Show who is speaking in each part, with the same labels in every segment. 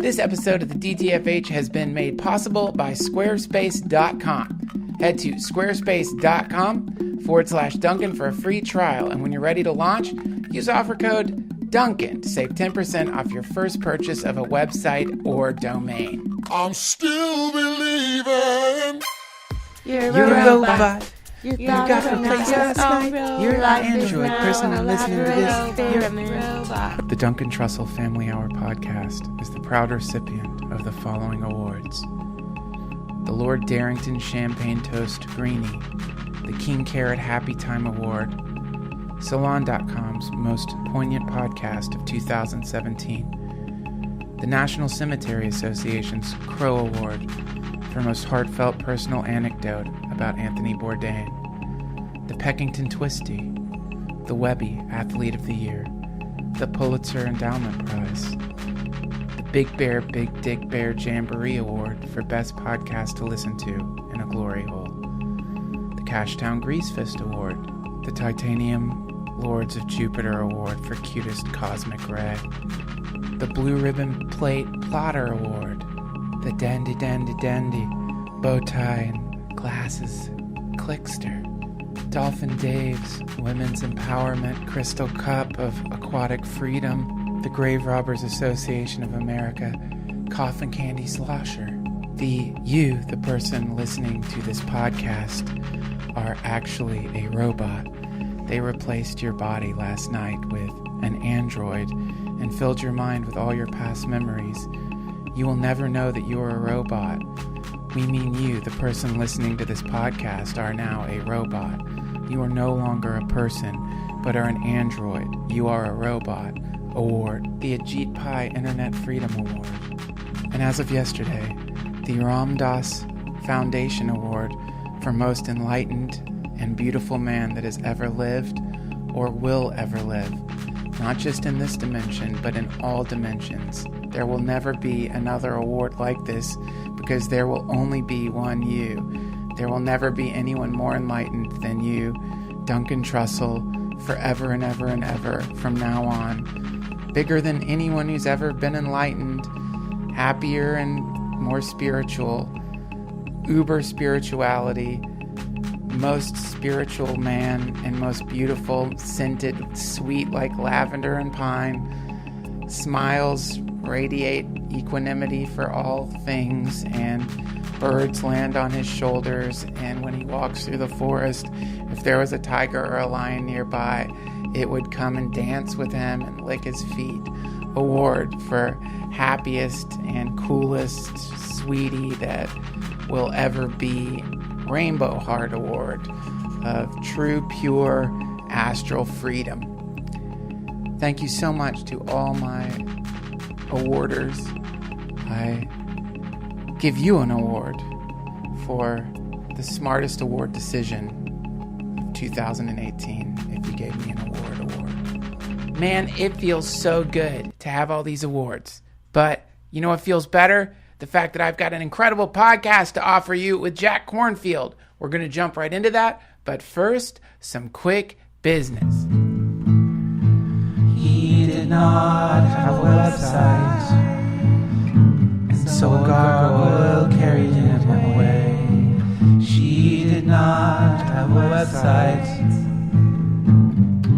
Speaker 1: This episode of the DTFH has been made possible by Squarespace.com. Head to squarespace.com/Duncan for a free trial. And when you're ready to launch, use offer code Duncan to save 10% off your first purchase of a website or domain.
Speaker 2: I'm still believing.
Speaker 1: You're a robot. You got replaced last night. You're an Android person and listening to this. You're a robot. The Duncan Trussell Family Hour podcast is the proud recipient of the following awards: the Lord Darrington Champagne Toast Greenie, the King Carrot Happy Time Award, Salon.com's Most Poignant Podcast of 2017, the National Cemetery Association's Crow Award for Most Heartfelt Personal Anecdote about Anthony Bourdain, the Peckington Twisty, the Webby Athlete of the Year, the Pulitzer Endowment Prize, the Big Bear Big Dick Bear Jamboree Award for Best Podcast to Listen to in a Glory Hole, the Cashtown Grease Fist Award, the Titanium Lords of Jupiter Award for Cutest Cosmic Ray, the Blue Ribbon Plate Plotter Award, the Dandy Bowtie and Glasses Clickster, Dolphin Dave's Women's Empowerment Crystal Cup of Aquatic Freedom, the Grave Robbers Association of America Coffin Candy Slosher. You, the person listening to this podcast, are actually a robot. They replaced your body last night with an android and filled your mind with all your past memories. You will never know that you are a robot. We mean you, the person listening to this podcast, are now a robot. You are no longer a person, but are an android. You are a robot. Award, the Ajit Pai Internet Freedom Award. And as of yesterday, the Ram Dass Foundation Award for Most Enlightened and Beautiful Man that has ever lived or will ever live. Not just in this dimension, but in all dimensions. There will never be another award like this because there will only be one you. There will never be anyone more enlightened than you, Duncan Trussell, forever and ever and ever from now on. Bigger than anyone who's ever been enlightened, happier and more spiritual, uber spirituality, most spiritual man and most beautiful, scented, sweet like lavender and pine, smiles radiate equanimity for all things, and birds land on his shoulders, and when he walks through the forest, if there was a tiger or a lion nearby, it would come and dance with him and lick his feet. Award for happiest and coolest sweetie that will ever be. Rainbow Heart Award of true, pure, astral freedom. Thank you so much to all my awarders. I give you an award for the smartest award decision of 2018 if you gave me an award. Man, it feels so good to have all these awards. But you know what feels better? The fact that I've got an incredible podcast to offer you with Jack Kornfield. We're going to jump right into that, but first, some quick business. He did not have a website, and so a gargoyle carried him away. She did not have a website.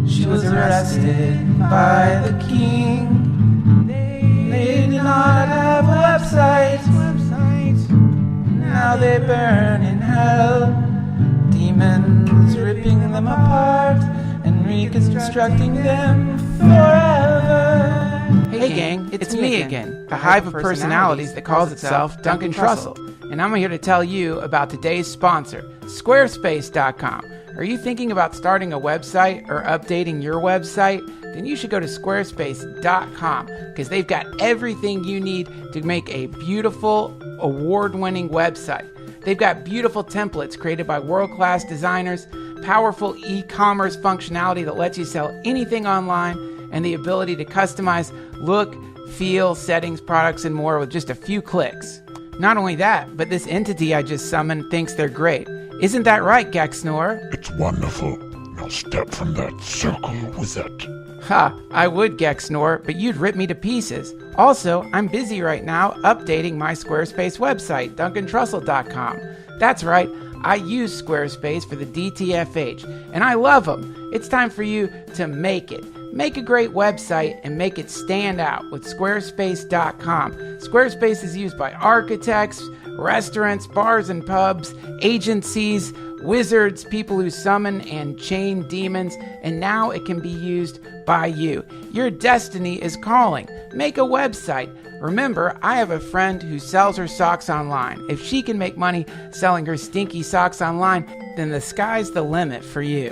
Speaker 1: She was arrested by the king. They did not have a website. Now they burn in hell. Demons ripping them apart and reconstructing them forever. Hey gang, it's me again, the hive of personalities that calls itself Duncan Trussell. And I'm here to tell you about today's sponsor, Squarespace.com. Are you thinking about starting a website or updating your website? Then you should go to Squarespace.com because they've got everything you need to make a beautiful, award-winning website. They've got beautiful templates created by world-class designers, powerful e-commerce functionality that lets you sell anything online, and the ability to customize look, feel, settings, products, and more with just a few clicks. Not only that, but this entity I just summoned thinks they're great. Isn't that right, Gexnor?
Speaker 2: It's wonderful. Now step from that circle with it.
Speaker 1: Ha, I would, Gexnor, but you'd rip me to pieces. Also, I'm busy right now updating my Squarespace website, DuncanTrussell.com. That's right, I use Squarespace for the DTFH, and I love them. It's time for you to make it. Make a great website and make it stand out with Squarespace.com. Squarespace is used by architects, restaurants, bars and pubs, agencies, wizards, people who summon and chain demons, and now it can be used by you. Your destiny is calling. Make a website. Remember, I have a friend who sells her socks online. If she can make money selling her stinky socks online, then the sky's the limit for you.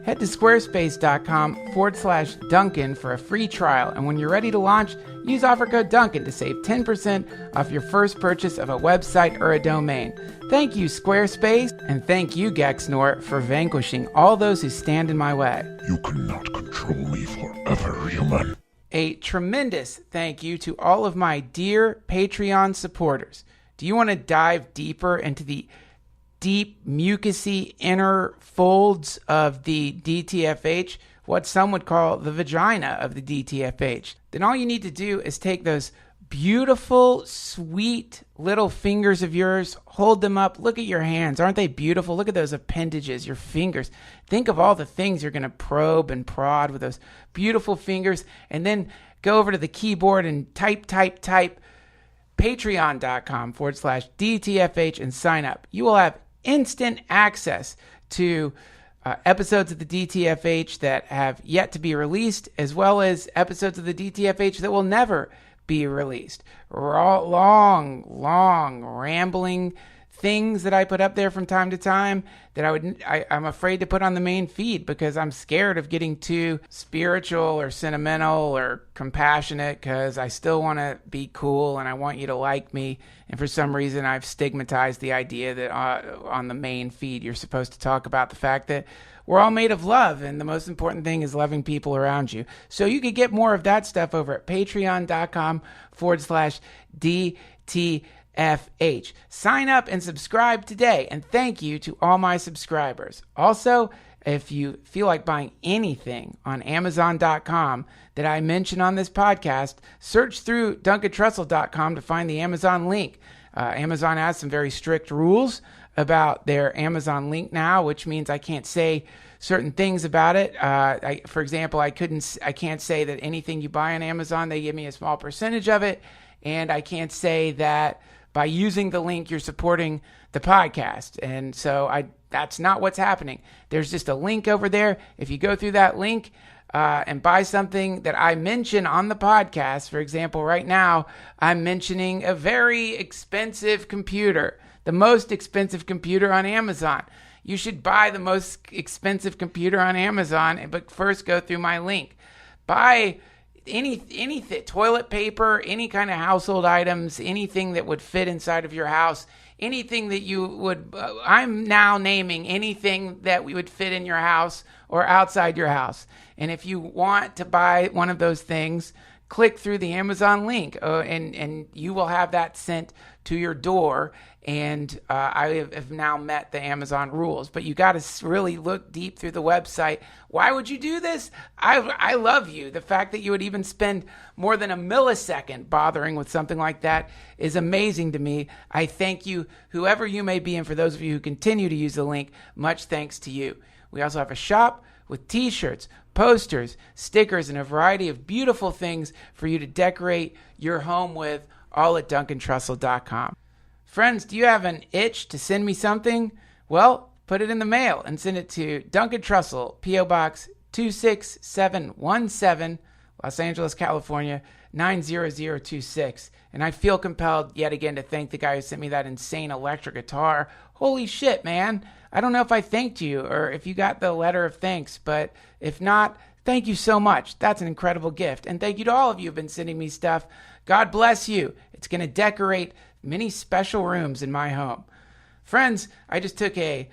Speaker 1: Head to squarespace.com/Duncan for a free trial, and when you're ready to launch, use offer code Duncan to save 10% off your first purchase of a website or a domain. Thank you, Squarespace, and thank you, Gexnor, for vanquishing all those who stand in my way.
Speaker 2: You cannot control me forever, human.
Speaker 1: A tremendous thank you to all of my dear Patreon supporters. Do you want to dive deeper into the deep, mucousy inner folds of the DTFH, what some would call the vagina of the DTFH? Then all you need to do is take those beautiful, sweet little fingers of yours, hold them up, look at your hands. Aren't they beautiful? Look at those appendages, your fingers. Think of all the things you're going to probe and prod with those beautiful fingers, and then go over to the keyboard and type patreon.com/DTFH and sign up. You will have instant access to episodes of the DTFH that have yet to be released, as well as episodes of the DTFH that will never be released. Long, rambling things that I put up there from time to time that I'm afraid to put on the main feed because I'm scared of getting too spiritual or sentimental or compassionate, because I still want to be cool and I want you to like me. And for some reason, I've stigmatized the idea that on the main feed, you're supposed to talk about the fact that we're all made of love, and the most important thing is loving people around you. So you could get more of that stuff over at patreon.com/DTFH. Sign up and subscribe today, and thank you to all my subscribers. Also, if you feel like buying anything on Amazon.com that I mention on this podcast, search through DuncanTrussell.com to find the Amazon link. Amazon has some very strict rules about their Amazon link now, which means I can't say certain things about it. For example, I can't say that anything you buy on Amazon, they give me a small percentage of it, and I can't say that by using the link you're supporting the podcast. And so that's not what's happening. There's just a link over there. If you go through that link and buy something that I mention on the podcast, for example, right now I'm mentioning a very expensive computer, the most expensive computer on Amazon. You should buy the most expensive computer on Amazon, but first go through my link. Buy anything, toilet paper, any kind of household items, anything that would fit inside of your house, anything that you would, I'm now naming anything that would fit in your house or outside your house. And if you want to buy one of those things, click through the Amazon link and you will have that sent to your door. And I have now met the Amazon rules, but you got to really look deep through the website. Why would you do this? I love you. The fact that you would even spend more than a millisecond bothering with something like that is amazing to me. I thank you, whoever you may be, and for those of you who continue to use the link, much thanks to you. We also have a shop with t-shirts, posters, stickers, and a variety of beautiful things for you to decorate your home with, all at DuncanTrussell.com. Friends, do you have an itch to send me something? Well, put it in the mail and send it to Duncan Trussell, P.O. Box 26717, Los Angeles, California, 90026. And I feel compelled yet again to thank the guy who sent me that insane electric guitar. Holy shit, man. I don't know if I thanked you or if you got the letter of thanks, but if not, thank you so much. That's an incredible gift. And thank you to all of you who've been sending me stuff. God bless you. It's going to decorate many special rooms in my home. Friends, I just took a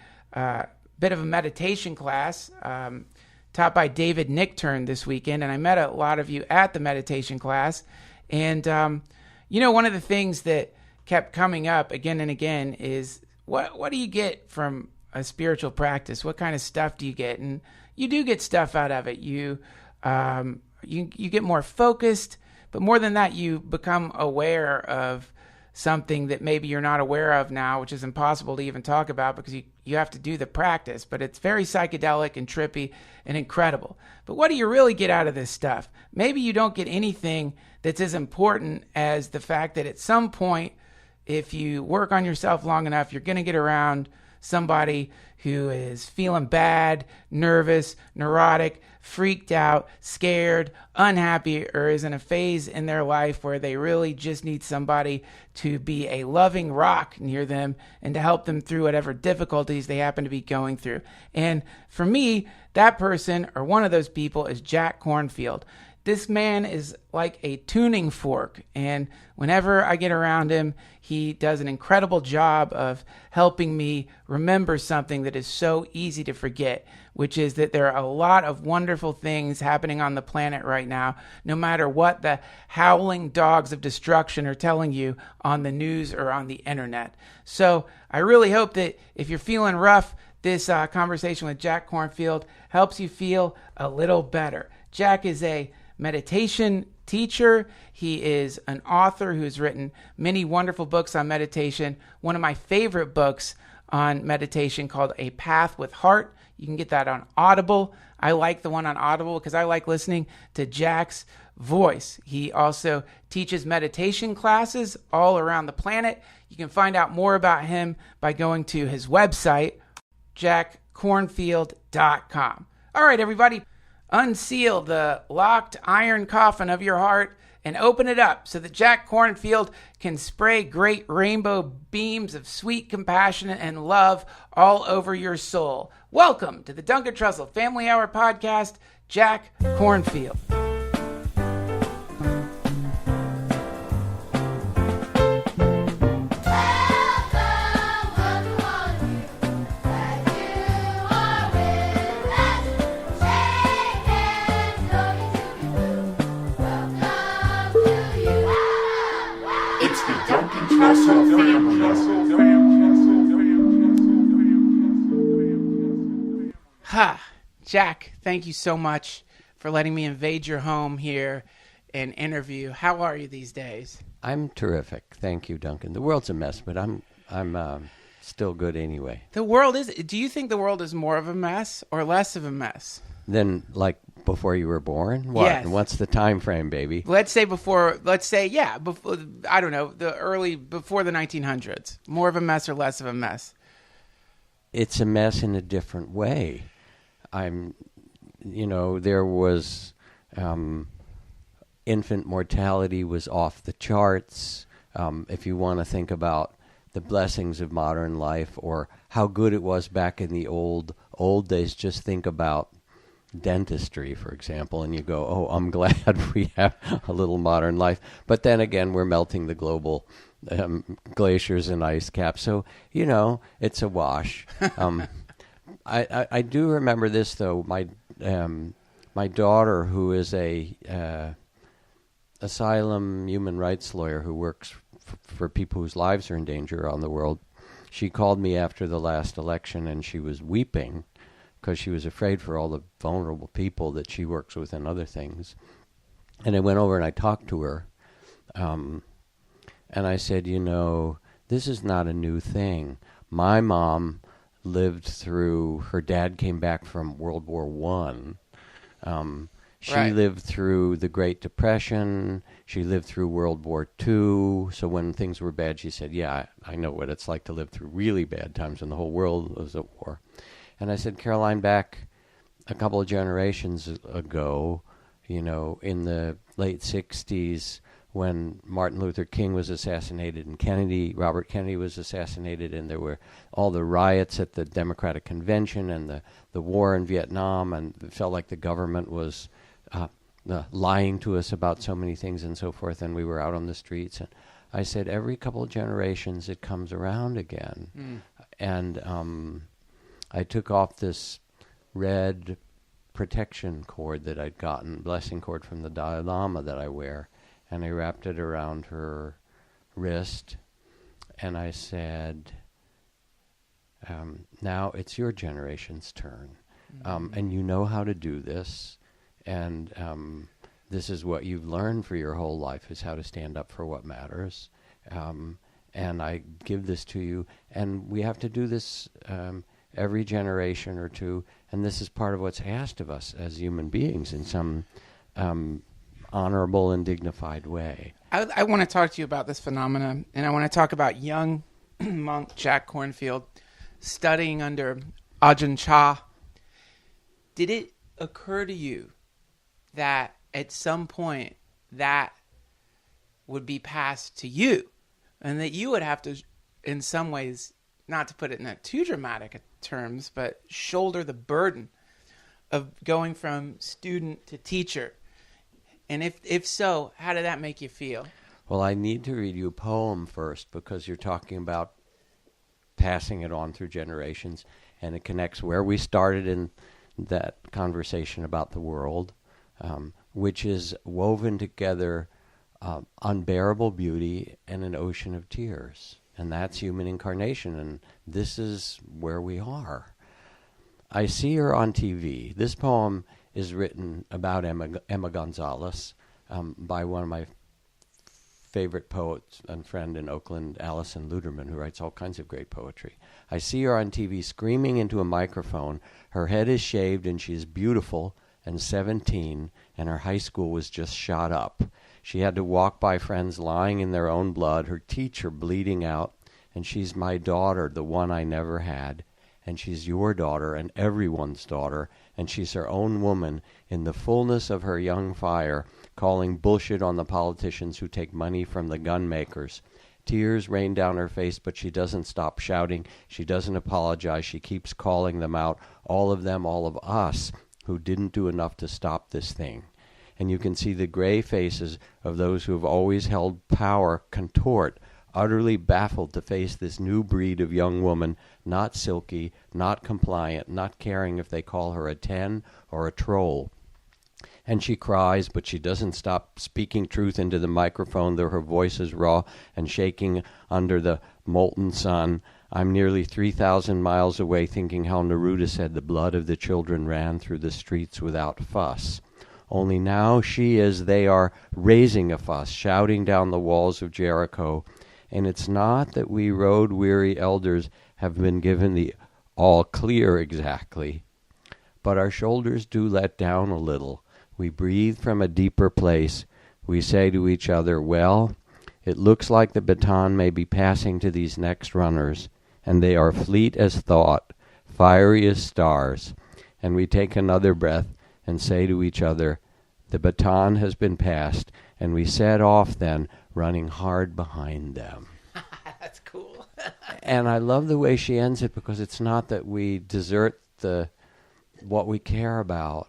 Speaker 1: bit of a meditation class taught by David Nichtern this weekend, and I met a lot of you at the meditation class. And, one of the things that kept coming up again and again is what do you get from a spiritual practice? What kind of stuff do you get? And you do get stuff out of it. You get more focused, But more than that, you become aware of something that maybe you're not aware of now, which is impossible to even talk about because you have to do the practice. But it's very psychedelic and trippy and incredible. But what do you really get out of this stuff? Maybe you don't get anything that's as important as the fact that at some point, if you work on yourself long enough, you're going to get around somebody who is feeling bad, nervous, neurotic, freaked out, scared, unhappy, or is in a phase in their life where they really just need somebody to be a loving rock near them and to help them through whatever difficulties they happen to be going through. And for me, that person or one of those people is Jack Kornfield. This man is like a tuning fork, and whenever I get around him, he does an incredible job of helping me remember something that is so easy to forget, which is that there are a lot of wonderful things happening on the planet right now, no matter what the howling dogs of destruction are telling you on the news or on the internet. So I really hope that if you're feeling rough, this conversation with Jack Kornfield helps you feel a little better. Jack is a meditation teacher. He is an author who's written many wonderful books on meditation. One of my favorite books on meditation called A Path with Heart. You can get that on Audible. I like the one on Audible because I like listening to Jack's voice. He also teaches meditation classes all around the planet. You can find out more about him by going to his website, jackkornfield.com. All right, everybody. Unseal the locked iron coffin of your heart and open it up so that Jack Kornfield can spray great rainbow beams of sweet compassion and love all over your soul. Welcome to the Duncan Trussell Family Hour Podcast, Jack Kornfield. Jack, thank you so much for letting me invade your home here and interview. How are you these days?
Speaker 3: I'm terrific. Thank you, Duncan. The world's a mess, but I'm still good anyway.
Speaker 1: The world is. Do you think the world is more of a mess or less of a mess
Speaker 3: than like before you were born? What?
Speaker 1: Yes.
Speaker 3: What's the time frame, baby?
Speaker 1: Let's say before. Before. I don't know. Before the 1900s. More of a mess or less of a mess?
Speaker 3: It's a mess in a different way. There was infant mortality was off the charts. If you want to think about the blessings of modern life or how good it was back in the old days, just think about dentistry, for example, and you go, oh, I'm glad we have a little modern life. But then again, we're melting the global glaciers and ice caps. So, it's a wash. I do remember this, though. My daughter, who is a asylum human rights lawyer who works for people whose lives are in danger around the world, she called me after the last election, and she was weeping because she was afraid for all the vulnerable people that she works with and other things. And I went over and I talked to her, and I said, this is not a new thing. My mom lived through, her dad came back from World War I. She
Speaker 1: Right.
Speaker 3: lived through the Great Depression. She lived through World War II. So when things were bad, she said, yeah, I know what it's like to live through really bad times when the whole world was at war. And I said, Caroline, back a couple of generations ago, in the late 60s, when Martin Luther King was assassinated and Robert Kennedy was assassinated, and there were all the riots at the Democratic Convention and the war in Vietnam, and it felt like the government was lying to us about so many things and so forth, and we were out on the streets. And I said, every couple of generations it comes around again. And I took off this red protection cord that I'd gotten, blessing cord from the Dalai Lama that I wear, and I wrapped it around her wrist, and I said, now it's your generation's turn, and you know how to do this, and this is what you've learned for your whole life, is how to stand up for what matters. And I give this to you. And we have to do this every generation or two. And this is part of what's asked of us as human beings in some honorable and dignified way.
Speaker 1: I want to talk to you about this phenomenon, and I want to talk about young monk Jack Kornfield studying under Ajahn Chah. Did it occur to you that at some point that would be passed to you, and that you would have to, in some ways, not to put it in too dramatic terms, but shoulder the burden of going from student to teacher? And if so, how did that make you feel?
Speaker 3: Well, I need to read you a poem first, because you're talking about passing it on through generations, and it connects where we started in that conversation about the world, which is woven together unbearable beauty and an ocean of tears. And that's human incarnation, and this is where we are. I see her on TV. This poem is written about Emma Gonzalez by one of my favorite poets and friend in Oakland, Allison Luderman, who writes all kinds of great poetry. I see her on TV screaming into a microphone. Her head is shaved and she is beautiful and 17, and her high school was just shot up. She had to walk by friends lying in their own blood, her teacher bleeding out, and she's my daughter, the one I never had. And she's your daughter and everyone's daughter, and she's her own woman in the fullness of her young fire, calling bullshit on the politicians who take money from the gun makers. Tears rain down her face, but she doesn't stop shouting. She doesn't apologize. She keeps calling them out, all of them, all of us, who didn't do enough to stop this thing. And you can see the gray faces of those who have always held power contort, utterly baffled to face this new breed of young woman, not silky, not compliant, not caring if they call her a 10 or a troll. And she cries, but she doesn't stop speaking truth into the microphone, though her voice is raw and shaking under the molten sun. I'm nearly 3,000 miles away, thinking how Neruda said the blood of the children ran through the streets without fuss. Only now she, as they are, raising a fuss, shouting down the walls of Jericho. And it's not that we road-weary elders have been given the all clear exactly, but our shoulders do let down a little. We breathe from a deeper place. We say to each other, well, it looks like the baton may be passing to these next runners, and they are fleet as thought, fiery as stars. And we take another breath and say to each other, the baton has been passed, and we set off then, running hard behind them.
Speaker 1: That's cool.
Speaker 3: And I love the way she ends it, because it's not that we desert what we care about.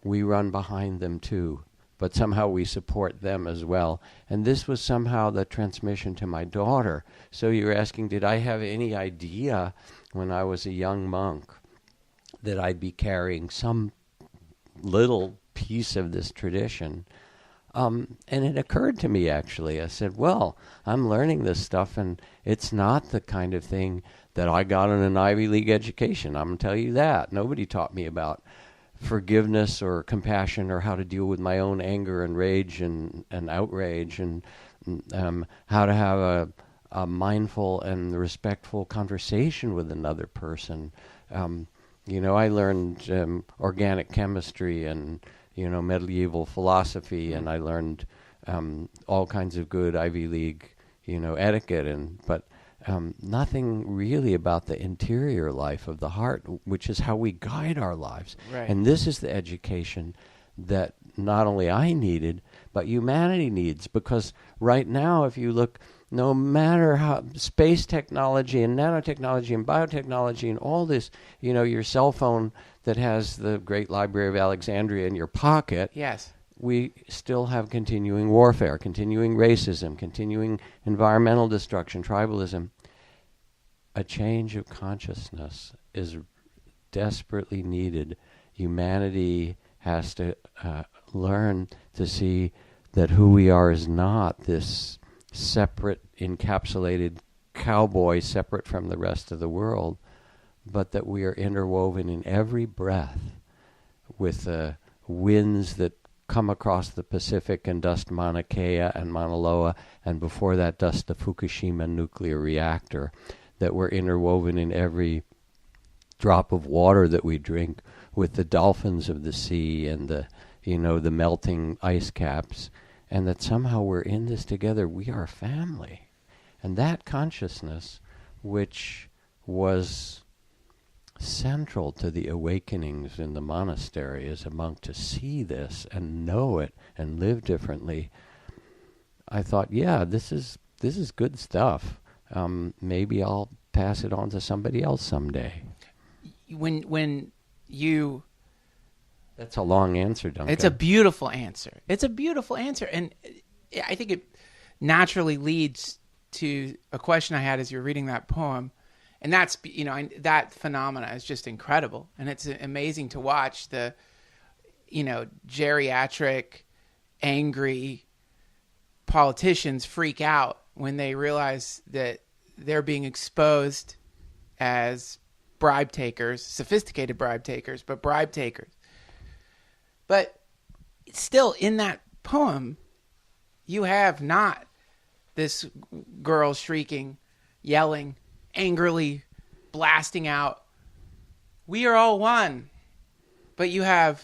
Speaker 3: We run behind them too, but somehow we support them as well. And this was somehow the transmission to my daughter. So you're asking, did I have any idea when I was a young monk that I'd be carrying some little piece of this tradition? And it occurred to me, actually. I said, well, I'm learning this stuff, and it's not the kind of thing that I got in an Ivy League education. I'm going to tell you that. Nobody taught me about forgiveness or compassion or how to deal with my own anger and rage and outrage, and how to have a mindful and respectful conversation with another person. I learned organic chemistry and medieval philosophy, and I learned all kinds of good Ivy League, etiquette, but nothing really about the interior life of the heart, which is how we guide our lives.
Speaker 1: Right.
Speaker 3: And this is the education that not only I needed, but humanity needs, because right now, if you look, no matter how space technology and nanotechnology and biotechnology and all this, your cell phone that has the Great Library of Alexandria in your pocket,
Speaker 1: Yes.
Speaker 3: we still have continuing warfare, continuing racism, continuing environmental destruction, tribalism. A change of consciousness is desperately needed. Humanity has to learn to see that who we are is not this separate, encapsulated cowboy separate from the rest of the world, but that we are interwoven in every breath with winds that come across the Pacific and dust Mauna Kea and Mauna Loa, and before that dust the Fukushima nuclear reactor, that were interwoven in every drop of water that we drink, with the dolphins of the sea and the melting ice caps, and that somehow we're in this together. We are family. And that consciousness, which was central to the awakenings in the monastery as a monk, to see this and know it and live differently, I thought, yeah, this is good stuff. Maybe I'll pass it on to somebody else someday.
Speaker 1: When you...
Speaker 3: That's a long answer, Duncan.
Speaker 1: It's a beautiful answer. And I think it naturally leads to a question I had as you were reading that poem. And that's, that phenomena is just incredible. And it's amazing to watch the, geriatric, angry politicians freak out when they realize that they're being exposed as bribe takers, sophisticated bribe takers, but bribe takers. But still, in that poem, you have not this girl shrieking, yelling, angrily blasting out, "We are all one." But you have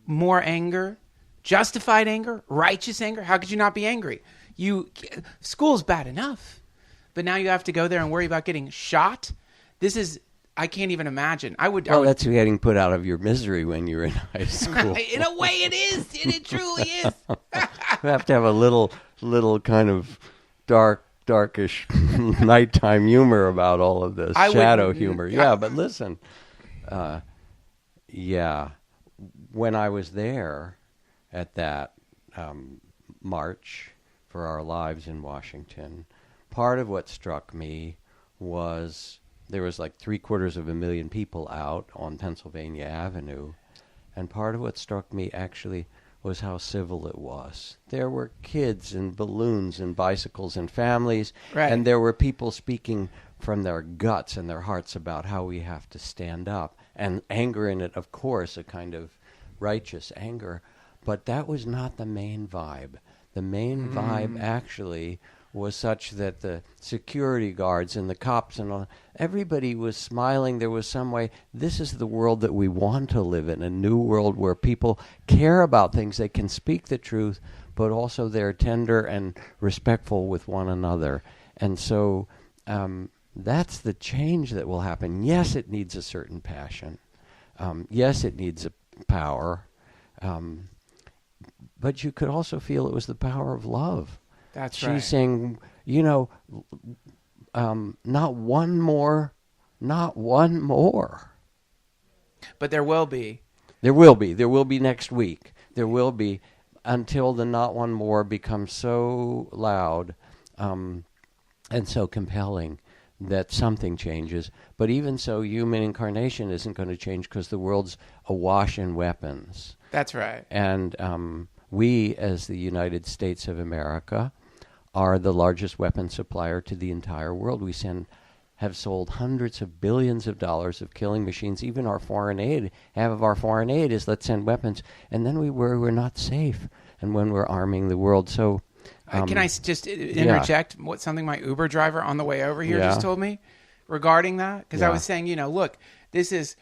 Speaker 1: more anger, justified anger, righteous anger. How could you not be angry? School's bad enough, but now you have to go there and worry about getting shot. I can't even imagine.
Speaker 3: That's getting put out of your misery when you're in high school.
Speaker 1: In a way it is. It truly is.
Speaker 3: You have to have a little kind of darkish nighttime humor about all of this. Shadow humor. Yeah, but listen. When I was there at that March for Our Lives in Washington, part of what struck me was there was like 750,000 people out on Pennsylvania Avenue, and part of what struck me actually was how civil it was. There were kids and balloons and bicycles and families,
Speaker 1: right.
Speaker 3: And there were people speaking from their guts and their hearts about how we have to stand up, and anger in it, of course, a kind of righteous anger, but that was not the main vibe. The main vibe actually was such that the security guards and the cops and all, everybody was smiling. There was some way, this is the world that we want to live in, a new world where people care about things. They can speak the truth, but also they're tender and respectful with one another. And so that's the change that will happen. Yes, it needs a certain passion. Yes, it needs a power. But you could also feel it was the power of love.
Speaker 1: That's right.
Speaker 3: She's saying, not one more.
Speaker 1: But there will be.
Speaker 3: There will be next week. There will be, until the not one more becomes so loud and so compelling that something changes. But even so, human incarnation isn't going to change because the world's awash in weapons.
Speaker 1: That's right.
Speaker 3: And we, as the United States of America, are the largest weapon supplier to the entire world. We have sold hundreds of billions of dollars of killing machines. Even our foreign aid, half of our foreign aid is let's send weapons. And then we're not safe. And when we're arming the world, so...
Speaker 1: can I just interject something my Uber driver on the way over here just told me regarding that? Because I was saying, look, this is...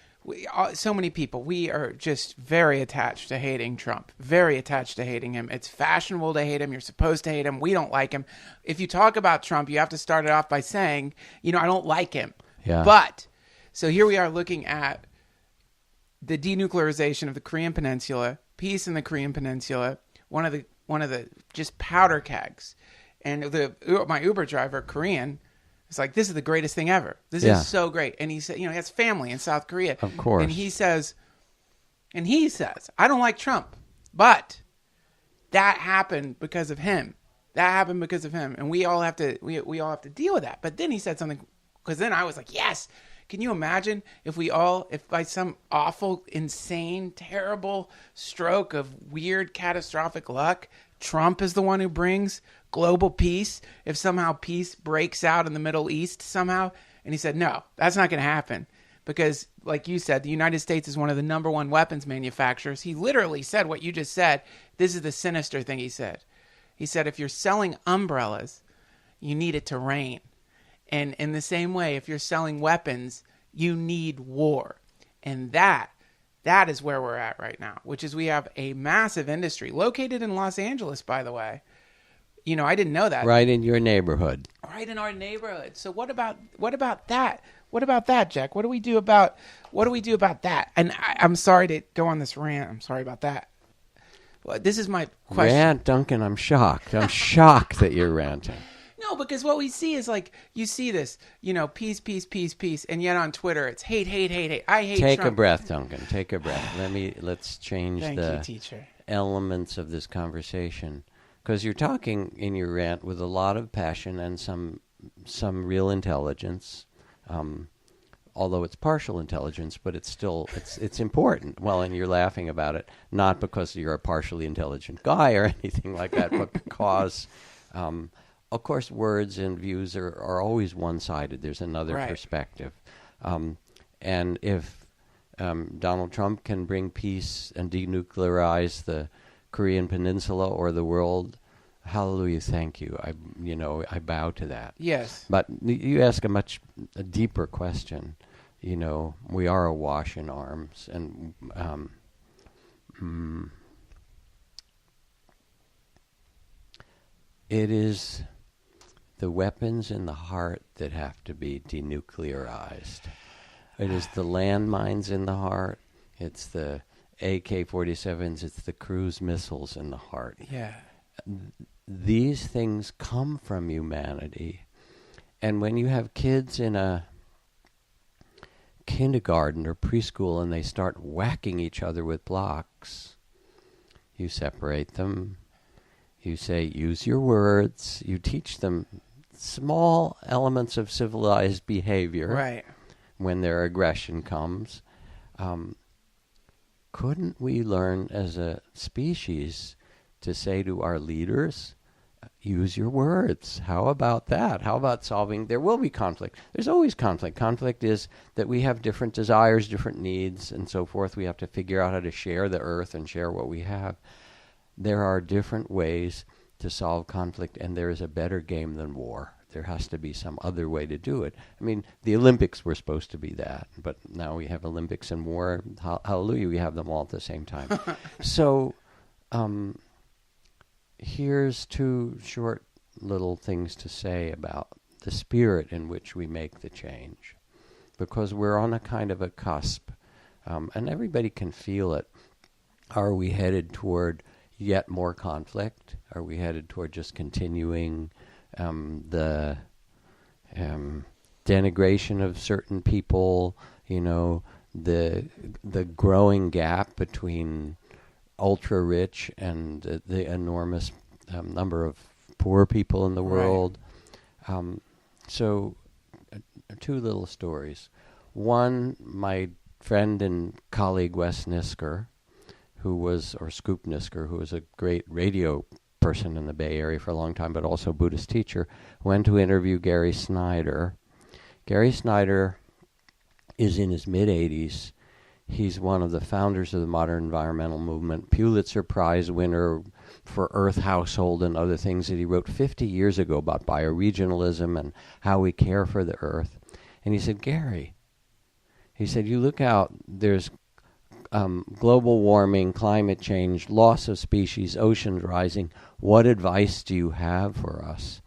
Speaker 1: so many people, we are just very attached to hating Trump, very attached to hating him. It's fashionable to hate him. You're supposed to hate him. We don't like him. If you talk about Trump, you have to start it off by saying, I don't like him.
Speaker 3: Yeah.
Speaker 1: But, so here we are looking at the denuclearization of the Korean Peninsula, peace in the Korean Peninsula, one of the just powder kegs. And my Uber driver, Korean, it's like, this is the greatest thing ever. This is so great. And he said, he has family in South Korea.
Speaker 3: Of course.
Speaker 1: And he says, I don't like Trump, but that happened because of him. And we all have to deal with that. But then he said something, because then I was like, yes. Can you imagine if by some awful, insane, terrible stroke of weird, catastrophic luck, Trump is the one who brings global peace, if somehow peace breaks out in the Middle East somehow? And he said, no, that's not going to happen. because, like you said, the United States is one of the number one weapons manufacturers. He literally said what you just said. This is the sinister thing he said. He said, if you're selling umbrellas, you need it to rain. And in the same way, if you're selling weapons, you need war. And that is where we're at right now, which is we have a massive industry located in Los Angeles, by the way. You know, I didn't know that.
Speaker 3: Right in your neighborhood.
Speaker 1: Right in our neighborhood. So what about that? What about that, Jack? What do we do about that? And I'm sorry to go on this rant. I'm sorry about that. Well, this is my question.
Speaker 3: Rant, Duncan, I'm shocked. I'm shocked that you're ranting.
Speaker 1: No, because what we see is like, you see this, you know, peace, peace, peace, peace. And yet on Twitter, it's hate, hate, hate, hate. I hate
Speaker 3: Take
Speaker 1: Trump.
Speaker 3: a breath, Duncan. Take a breath. Let's change
Speaker 1: Thank
Speaker 3: the
Speaker 1: you, teacher.
Speaker 3: elements of this conversation. Because you're talking in your rant with a lot of passion and some real intelligence. Although it's partial intelligence, but it's still it's important. Well, and you're laughing about it, not because you're a partially intelligent guy or anything like that, but because, of course, words and views are always one-sided. There's another perspective. And if Donald Trump can bring peace and denuclearize the Korean Peninsula or the world, hallelujah, thank you. I bow to that.
Speaker 1: Yes.
Speaker 3: But you ask a deeper question. You know, we are awash in arms, and it is the weapons in the heart that have to be denuclearized. It is the landmines in the heart. It's the AK-47s. It's the cruise missiles in the heart.
Speaker 1: Yeah.
Speaker 3: These things come from humanity. And when you have kids in a kindergarten or preschool and they start whacking each other with blocks, you separate them. You say, use your words. You teach them small elements of civilized behavior.
Speaker 1: Right.
Speaker 3: When their aggression comes. Couldn't we learn as a species to say to our leaders, use your words? How about that? How about solving? There will be conflict. There's always conflict. Conflict is that we have different desires, different needs, and so forth. We have to figure out how to share the earth and share what we have. There are different ways to solve conflict, and there is a better game than war. There has to be some other way to do it. I mean, the Olympics were supposed to be that, but now we have Olympics and war. Hallelujah, we have them all at the same time. So here's two short little things to say about the spirit in which we make the change, because we're on a kind of a cusp, and everybody can feel it. Are we headed toward yet more conflict? Are we headed toward just continuing the denigration of certain people, you know, the growing gap between ultra rich and the enormous number of poor people in the world? So two little stories. One, my friend and colleague Wes Nisker, Scoop Nisker, who was a great radio person in the Bay Area for a long time, but also a Buddhist teacher, went to interview Gary Snyder. Gary Snyder is in his mid-80s. He's one of the founders of the modern environmental movement, Pulitzer Prize winner for Earth Household and other things that he wrote 50 years ago about bioregionalism and how we care for the earth. And he said, Gary, he said, you look out, there's global warming, climate change, loss of species, oceans rising. What advice do you have for us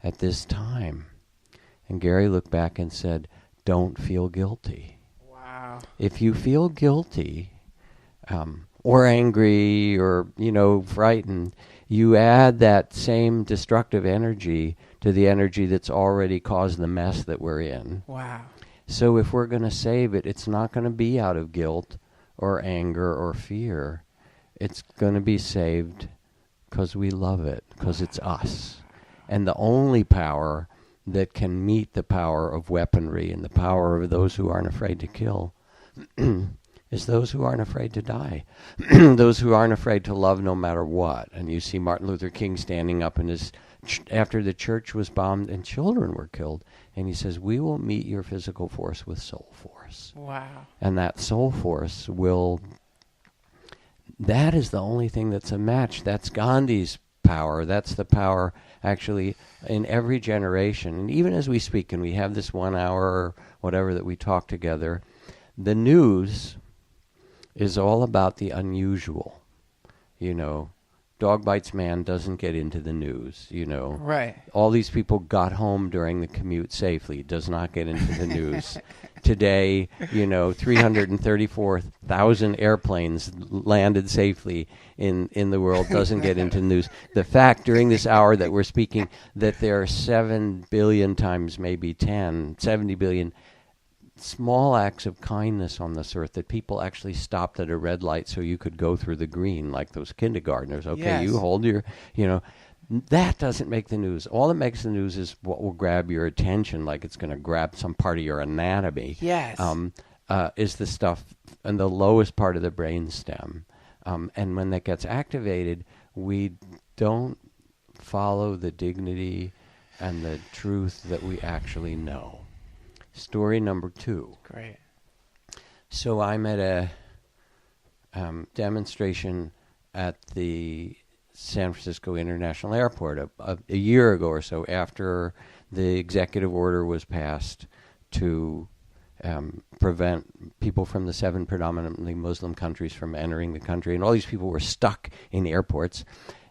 Speaker 3: at this time? And Gary looked back and said, don't feel guilty.
Speaker 1: Wow.
Speaker 3: If you feel guilty or angry or, frightened, you add that same destructive energy to the energy that's already caused the mess that we're in.
Speaker 1: Wow.
Speaker 3: So if we're going to save it, it's not going to be out of guilt or anger or fear. It's going to be saved because we love it, because it's us. And the only power that can meet the power of weaponry and the power of those who aren't afraid to kill is those who aren't afraid to die, those who aren't afraid to love no matter what. And you see Martin Luther King standing up in his after the church was bombed and children were killed, and he says, we will meet your physical force with soul force. force.
Speaker 1: Wow.
Speaker 3: And that soul force that is the only thing that's a match. That's Gandhi's power. That's the power actually in every generation. And even as we speak, and we have this 1 hour or whatever that we talk together, the news is all about the unusual. Dog bites man doesn't get into the news,
Speaker 1: Right.
Speaker 3: All these people got home during the commute safely, does not get into the news. Today, 334,000 airplanes landed safely in the world, doesn't get into the news. The fact during this hour that we're speaking that there are 7 billion times maybe 70 billion small acts of kindness on this earth, that people actually stopped at a red light so you could go through the green, like those kindergartners. Okay,
Speaker 1: Yes.
Speaker 3: you hold your, that doesn't make the news. All that makes the news is what will grab your attention, like it's going to grab some part of your anatomy.
Speaker 1: Yes.
Speaker 3: Is the stuff in the lowest part of the brain stem. And when that gets activated, we don't follow the dignity and the truth that we actually know. Story number 2.
Speaker 1: Great.
Speaker 3: So I'm at a demonstration at the San Francisco International Airport a year ago or so, after the executive order was passed to prevent people from the 7 predominantly Muslim countries from entering the country. And all these people were stuck in airports.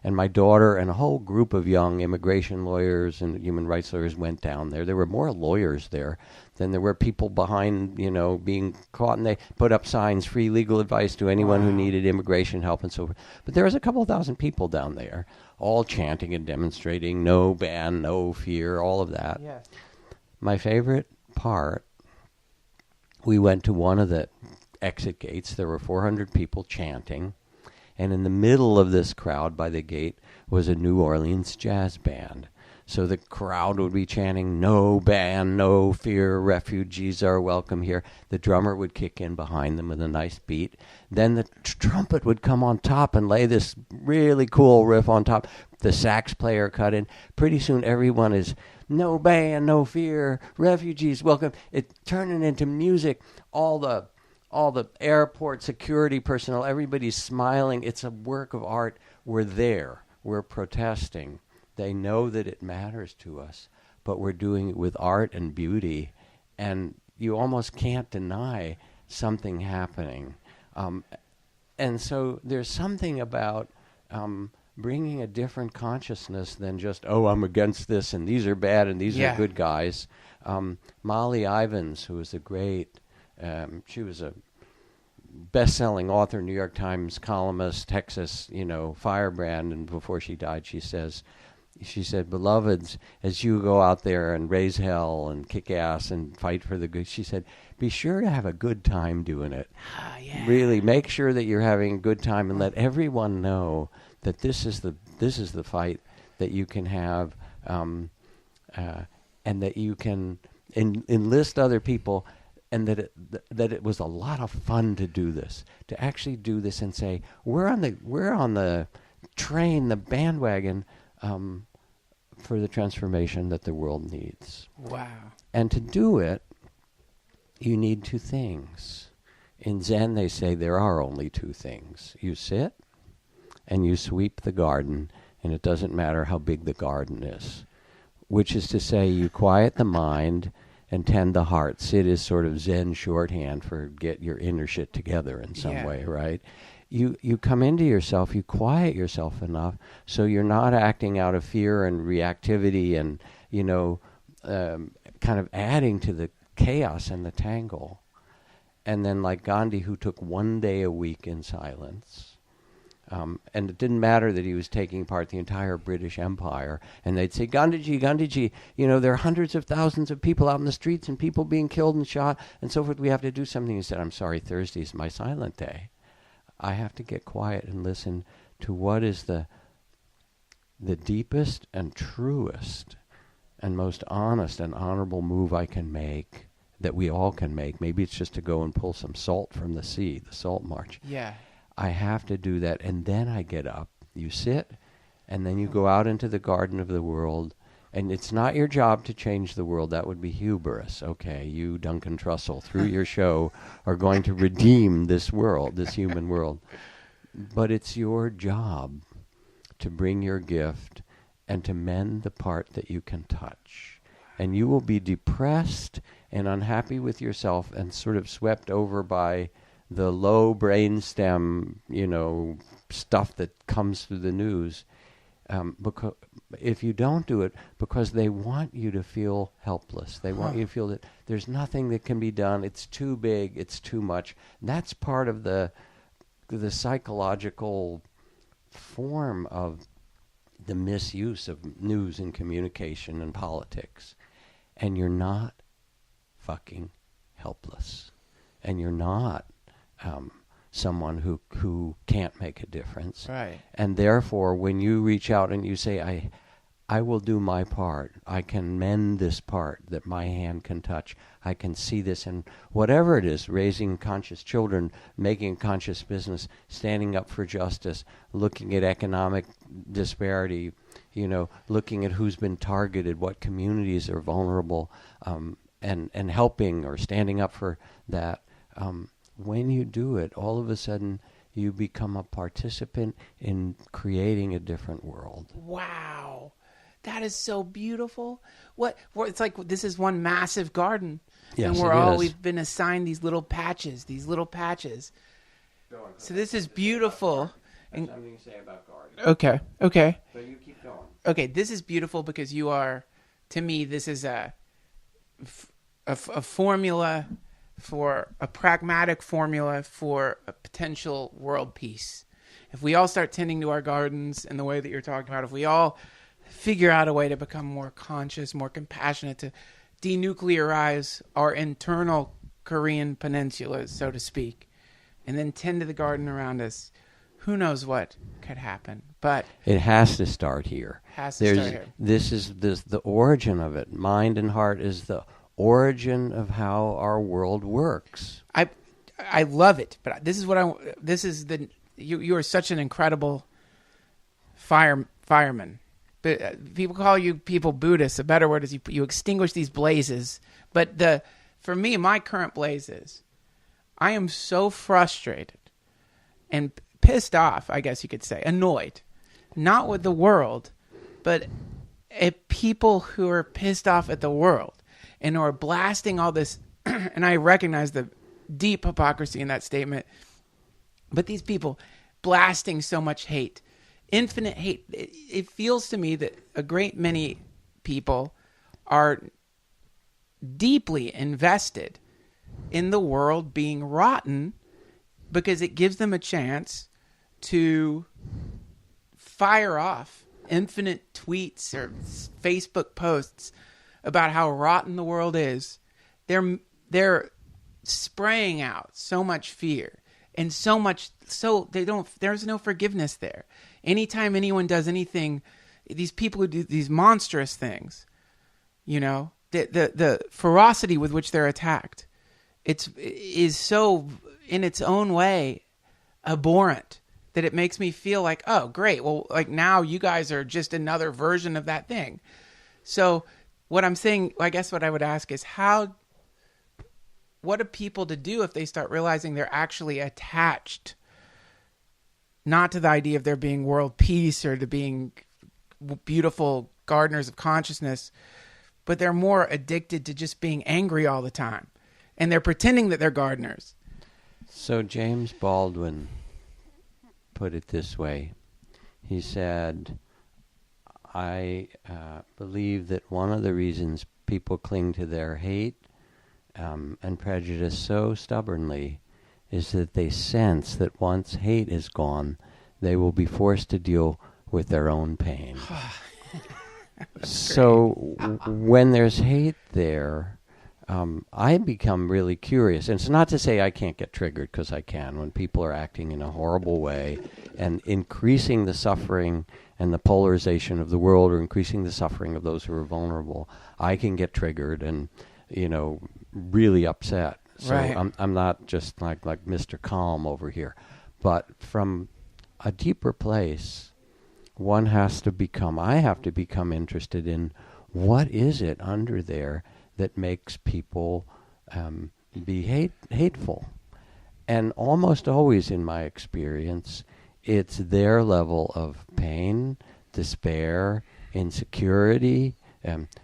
Speaker 3: And my daughter and a whole group of young immigration lawyers and human rights lawyers went down there. There were more lawyers there than there were people behind, being caught. And they put up signs, free legal advice to anyone who needed immigration help and so forth. But there was a couple thousand people down there, all chanting and demonstrating, no ban, no fear, all of that.
Speaker 1: Yes.
Speaker 3: My favorite part, we went to one of the exit gates. There were 400 people chanting. And in the middle of this crowd by the gate was a New Orleans jazz band. So the crowd would be chanting, no ban, no fear, refugees are welcome here. The drummer would kick in behind them with a nice beat. Then the trumpet would come on top and lay this really cool riff on top. The sax player cut in. Pretty soon everyone is, no ban, no fear, refugees welcome. It's turning into music. All the airport security personnel, everybody's smiling. It's a work of art. We're there. We're protesting. They know that it matters to us, but we're doing it with art and beauty, and you almost can't deny something happening. And so there's something about bringing a different consciousness than just, I'm against this, and these are bad, and these are good guys. Molly Ivins, who was a great... she was a best-selling author, New York Times columnist, Texas, firebrand. And before she died, she said, beloveds, as you go out there and raise hell and kick ass and fight for the good, she said, be sure to have a good time doing it.
Speaker 1: Yeah.
Speaker 3: Really, make sure that you're having a good time and let everyone know that this is the fight that you can have, and that you can enlist other people. And that it was a lot of fun to do this, to actually do this and say, we're on the train, the bandwagon, for the transformation that the world needs.
Speaker 1: Wow.
Speaker 3: And to do it, you need 2 things. In Zen, they say there are only 2 things. You sit and you sweep the garden, and it doesn't matter how big the garden is, which is to say you quiet the mind and tend the heart. Sit is sort of Zen shorthand for get your inner shit together in some way, right? You come into yourself, you quiet yourself enough so you're not acting out of fear and reactivity and, kind of adding to the chaos and the tangle. And then like Gandhi, who took 1 day a week in silence, and it didn't matter that he was taking apart the entire British Empire. And they'd say, Gandhiji, there are hundreds of thousands of people out in the streets and people being killed and shot and so forth. We have to do something. He said, I'm sorry, Thursday is my silent day. I have to get quiet and listen to what is the deepest and truest and most honest and honorable move I can make, that we all can make. Maybe it's just to go and pull some salt from the sea, the salt march.
Speaker 1: Yeah.
Speaker 3: I have to do that, and then I get up. You sit, and then you go out into the garden of the world, And it's not your job to change the world. That would be hubris. Okay, you, Duncan Trussell, through your show, are going to redeem this world, this human world. But it's your job to bring your gift and to mend the part that you can touch. And you will be depressed and unhappy with yourself and sort of swept over by the low brainstem, stuff that comes through the news. Because if you don't do it, because they want you to feel helpless. They want you to feel that there's nothing that can be done. It's too big. It's too much. And that's part of the psychological form of the misuse of news and communication and politics. And you're not fucking helpless. And you're not someone who can't make a difference.
Speaker 1: Right.
Speaker 3: And therefore, when you reach out and you say, I will do my part. I can mend this part that my hand can touch. I can see this in whatever it is, raising conscious children, making a conscious business, standing up for justice, looking at economic disparity, looking at who's been targeted, what communities are vulnerable, and helping or standing up for that. When you do it, all of a sudden you become a participant in creating a different world.
Speaker 1: Wow. That is so beautiful. It's like this is one massive garden.
Speaker 3: Yes,
Speaker 1: and we've been assigned these little patches. So this is beautiful.
Speaker 3: That's something to say about gardening.
Speaker 1: Okay.
Speaker 3: So you keep going.
Speaker 1: Okay, this is beautiful because you are, to me, this is a formula a pragmatic formula for a potential world peace. If we all start tending to our gardens in the way that you're talking about, if we all figure out a way to become more conscious, more compassionate, to denuclearize our internal Korean peninsulas, so to speak, and then tend to the garden around us, who knows what could happen. But
Speaker 3: it has to start here. This is the origin of it. Mind and heart is the origin of how our world works.
Speaker 1: I love it, but you are such an incredible fireman. But people call you Buddhists. A better word is you extinguish these blazes. But for me, my current blaze is I am so frustrated and pissed off, I guess you could say, annoyed, not with the world, but at people who are pissed off at the world and are blasting all this. And I recognize the deep hypocrisy in that statement. But these people blasting so much hate, infinite hate, it feels to me that a great many people are deeply invested in the world being rotten because it gives them a chance to fire off infinite tweets or Facebook posts about how rotten the world is. They're spraying out so much fear and there's no forgiveness there. Anytime anyone does anything, these people who do these monstrous things, the ferocity with which they're attacked, is so in its own way abhorrent that it makes me feel like, oh, great. Well, like now you guys are just another version of that thing. So what I'm saying, I guess what I would ask is what are people to do if they start realizing they're actually attached, not to the idea of there being world peace or to being beautiful gardeners of consciousness, but they're more addicted to just being angry all the time. And they're pretending that they're gardeners.
Speaker 3: So James Baldwin put it this way. He said, I believe that one of the reasons people cling to their hate and prejudice so stubbornly is that they sense that once hate is gone, they will be forced to deal with their own pain. So when there's hate there, I become really curious. And it's not to say I can't get triggered, because I can, when people are acting in a horrible way and increasing the suffering and the polarization of the world, or increasing the suffering of those who are vulnerable. I can get triggered and, really upset. So
Speaker 1: right.
Speaker 3: I'm not just like Mr. Calm over here. But from a deeper place, I have to become interested in what is it under there that makes people be hateful? And almost always in my experience, it's their level of pain, despair, insecurity,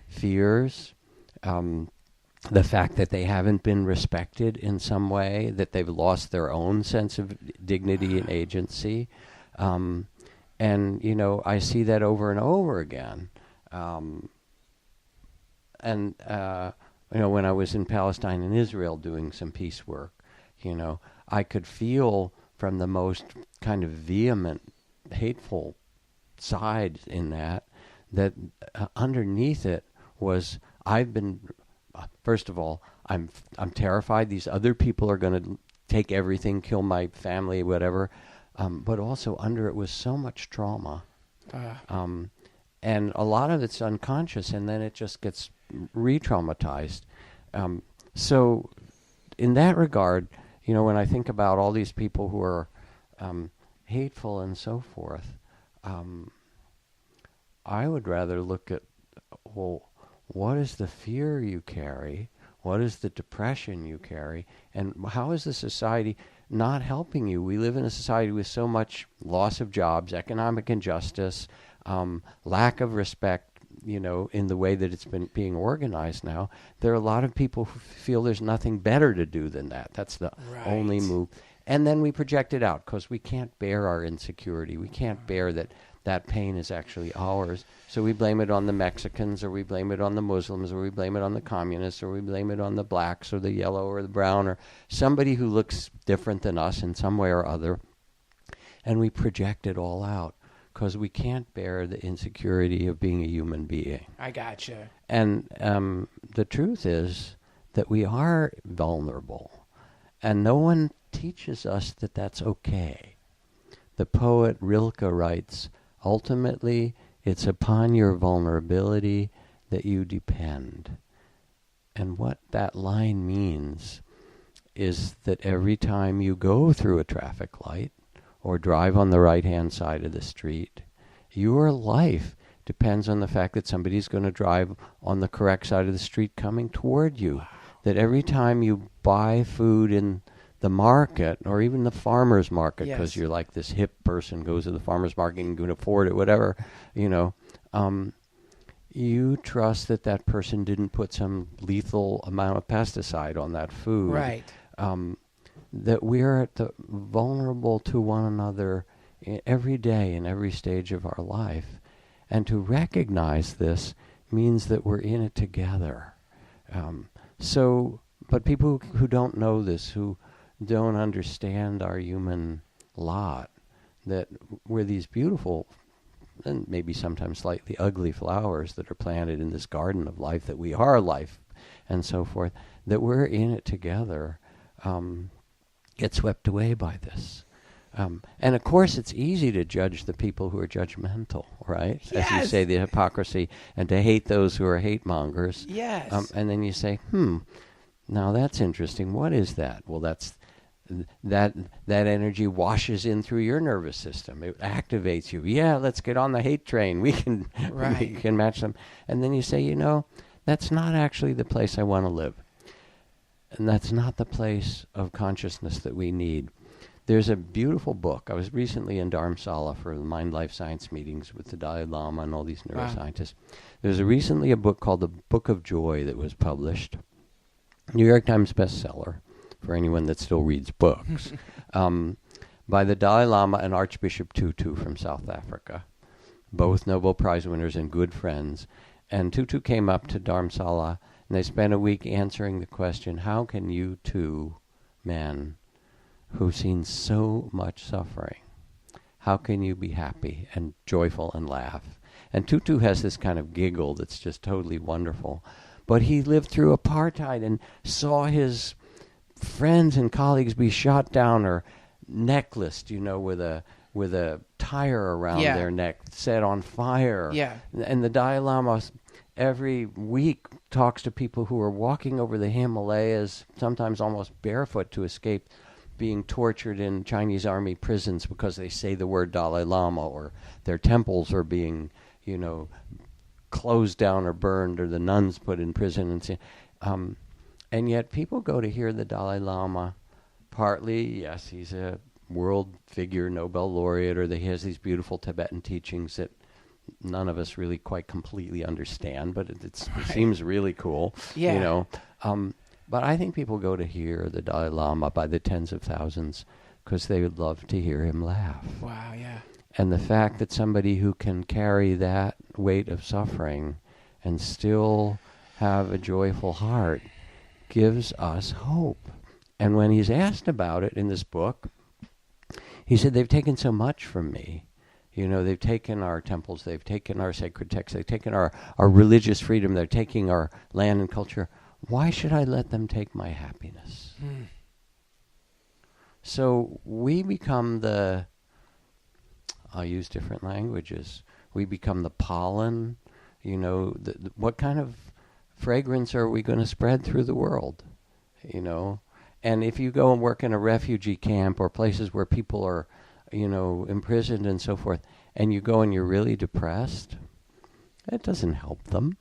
Speaker 3: fears, the fact that they haven't been respected in some way, that they've lost their own sense of dignity and agency. And, I see that over and over again. When I was in Palestine and Israel doing some peace work, I could feel from the most kind of vehement, hateful side in that underneath it was, first of all, I'm terrified these other people are going to take everything, kill my family, whatever. But also under it was so much trauma. And a lot of it's unconscious, and then it just gets re-traumatized. So in that regard, when I think about all these people who are hateful and so forth, I would rather look at, well, what is the fear you carry? What is the depression you carry? And how is the society not helping you? We live in a society with so much loss of jobs, economic injustice, lack of respect, in the way that it's been being organized now. There are a lot of people who feel there's nothing better to do than that. That's the only move. And then we project it out because we can't bear our insecurity. We can't bear that pain is actually ours. So we blame it on the Mexicans, or we blame it on the Muslims, or we blame it on the communists, or we blame it on the blacks or the yellow or the brown, or somebody who looks different than us in some way or other. And we project it all out because we can't bear the insecurity of being a human being.
Speaker 1: I gotcha.
Speaker 3: And the truth is that we are vulnerable, and no one teaches us that that's okay. The poet Rilke writes, ultimately, it's upon your vulnerability that you depend. And what that line means is that every time you go through a traffic light or drive on the right-hand side of the street, your life depends on the fact that somebody's going to drive on the correct side of the street coming toward you. Wow. That every time you buy food in the market, or even the farmer's market, because you're like this hip person, goes to the farmer's market and can afford it, whatever, you trust that person didn't put some lethal amount of pesticide on that food.
Speaker 1: Right.
Speaker 3: That we're vulnerable to one another every day in every stage of our life. And to recognize this means that we're in it together. But people who don't know this, who don't understand our human lot, that we're these beautiful and maybe sometimes slightly ugly flowers that are planted in this garden of life, that we are life and so forth, that we're in it together, get swept away by this. And of course it's easy to judge the people who are judgmental, right?
Speaker 1: Yes.
Speaker 3: As you say, the hypocrisy, and to hate those who are hate mongers.
Speaker 1: Yes.
Speaker 3: And then you say, now that's interesting. What is that? Well, that energy washes in through your nervous system. It activates you. Yeah, let's get on the hate train. We can match them. And then you say, that's not actually the place I want to live. And that's not the place of consciousness that we need. There's a beautiful book. I was recently in Dharamsala for the Mind Life Science meetings with the Dalai Lama and all these neuroscientists. Wow. There's recently a book called The Book of Joy that was published. New York Times bestseller for anyone that still reads books, by the Dalai Lama and Archbishop Tutu from South Africa, both Nobel Prize winners and good friends. And Tutu came up to Dharamsala, and they spent a week answering the question, how can you two men who've seen so much suffering, how can you be happy and joyful and laugh? And Tutu has this kind of giggle that's just totally wonderful. But he lived through apartheid and saw his friends and colleagues be shot down or necklaced, with a tire around their neck, set on fire.
Speaker 1: Yeah.
Speaker 3: And the Dalai Lama every week talks to people who are walking over the Himalayas, sometimes almost barefoot, to escape being tortured in Chinese army prisons because they say the word Dalai Lama, or their temples are being, closed down or burned, or the nuns put in prison. And yet people go to hear the Dalai Lama. Partly, yes, he's a world figure, Nobel laureate, or that he has these beautiful Tibetan teachings that none of us really quite completely understand, but it seems really cool, you know. But I think people go to hear the Dalai Lama by the tens of thousands because they would love to hear him laugh.
Speaker 1: Wow, yeah.
Speaker 3: And the fact that somebody who can carry that weight of suffering and still have a joyful heart gives us hope. And when he's asked about it in this book, he said, they've taken so much from me. You know, they've taken our temples, they've taken our sacred texts, they've taken our religious freedom, they're taking our land and culture. Why should I let them take my happiness? So we become I'll use different languages. We become the pollen, you know, what kind of fragrance are we going to spread through the world, you know? And if you go and work in a refugee camp or places where people are, you know, imprisoned and so forth, and you go and you're really depressed, that doesn't help them.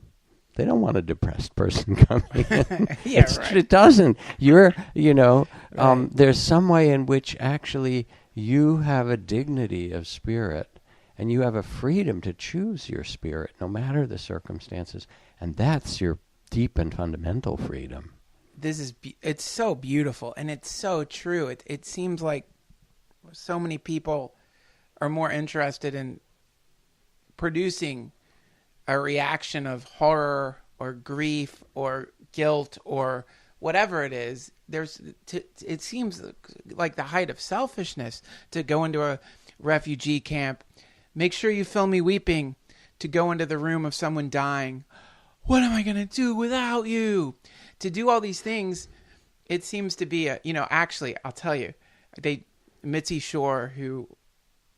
Speaker 3: They don't want a depressed person coming in. It doesn't. You're, you know, there's some way in which actually you have a dignity of spirit and you have a freedom to choose your spirit no matter the circumstances. And that's your deep and fundamental freedom.
Speaker 1: It's so beautiful and it's so true. It seems like so many people are more interested in producing a reaction of horror or grief or guilt or whatever it is. It seems like the height of selfishness to go into a refugee camp. Make sure you film me weeping. To go into the room of someone dying. What am I going to do without you? To do all these things, it seems to be actually, I'll tell you, Mitzi Shore, who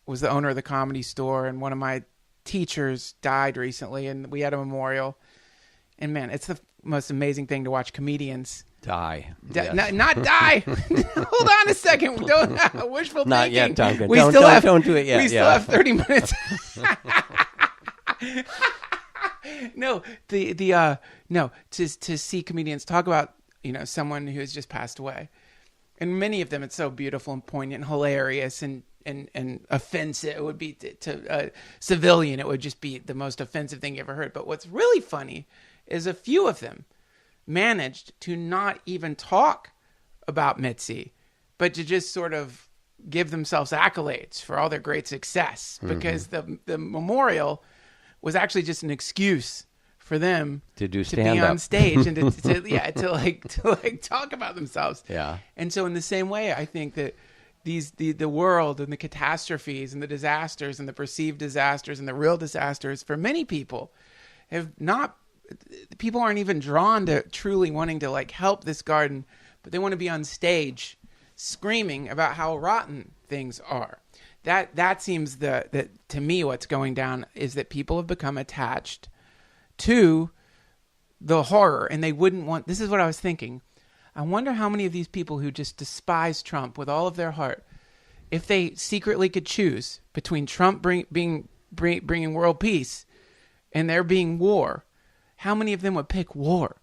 Speaker 1: was the owner of the Comedy Store, and one of my teachers died recently, and we had a memorial. And man, it's the most amazing thing to watch comedians
Speaker 3: die.
Speaker 1: Yes. Not die. Hold on a second. Don't wishful thinking.
Speaker 3: Not yet, Duncan.
Speaker 1: Don't
Speaker 3: do it yet.
Speaker 1: We still have 30 minutes. No, to see comedians talk about, you know, someone who has just passed away. And many of them, it's so beautiful and poignant and hilarious and offensive. It would be to a civilian, it would just be the most offensive thing you ever heard. But what's really funny is a few of them managed to not even talk about Mitzi, but to just sort of give themselves accolades for all their great success, because the memorial was actually just an excuse for them
Speaker 3: to do
Speaker 1: to be on stage and to talk about themselves. Yeah. And so in the same way, I think that the world and the catastrophes and the disasters and the perceived disasters and the real disasters for many people people aren't even drawn to truly wanting to like help this garden, but they want to be on stage screaming about how rotten things are. That seems that to me what's going down is that people have become attached to the horror, and they wouldn't want. This is what I was thinking. I wonder how many of these people who just despise Trump with all of their heart, if they secretly could choose between Trump bringing world peace and there being war, how many of them would pick war?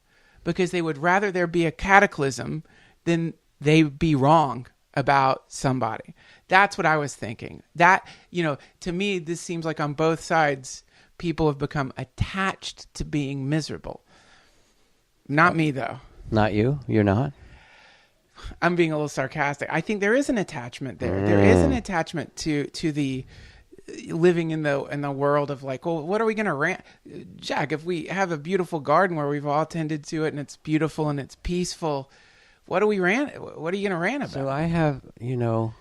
Speaker 1: Because they would rather there be a cataclysm than they be wrong about somebody. That's what I was thinking. That, you know, to me, this seems like on both sides, people have become attached to being miserable. Not me, though.
Speaker 3: Not you? You're not?
Speaker 1: I'm being a little sarcastic. I think there is an attachment there. There is an attachment to the living in the world of like, well, what are we going to rant? Jack, if we have a beautiful garden where we've all tended to it and it's beautiful and it's peaceful, what are you going to rant about?
Speaker 3: So I have, you know,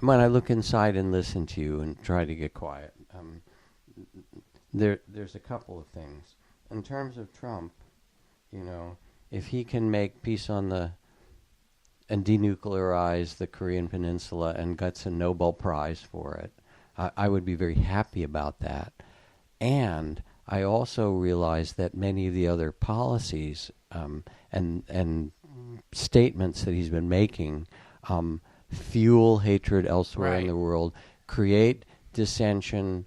Speaker 3: when I look inside and listen to you and try to get quiet, there's a couple of things. In terms of Trump, you know, if he can make peace and denuclearize the Korean Peninsula and gets a Nobel Prize for it, I would be very happy about that. And I also realize that many of the other policies and statements that he's been making fuel hatred elsewhere in the world, create dissension,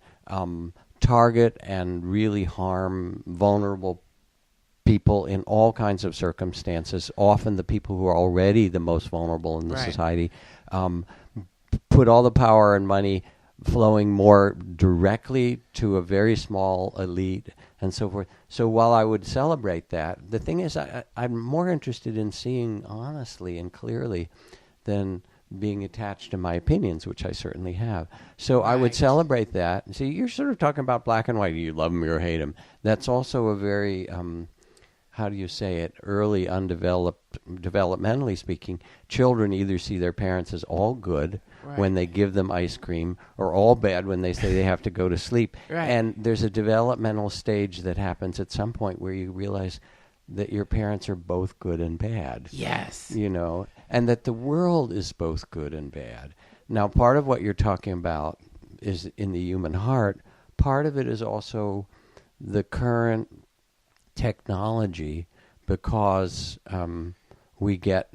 Speaker 3: target and really harm vulnerable people in all kinds of circumstances, often the people who are already the most vulnerable in the society, put all the power and money flowing more directly to a very small elite and so forth. So while I would celebrate that, the thing is I'm more interested in seeing honestly and clearly than being attached to my opinions, which I certainly have. So I would celebrate that. See, you're sort of talking about black and white. You love them or hate them. That's also a very, how do you say it, early, undeveloped, developmentally speaking, children either see their parents as all good when they give them ice cream or all bad when they say they have to go to sleep. And there's a developmental stage that happens at some point where you realize that your parents are both good and bad.
Speaker 1: Yes.
Speaker 3: You know, and that the world is both good and bad. Now, part of what you're talking about is in the human heart. Part of it is also the current technology, because we get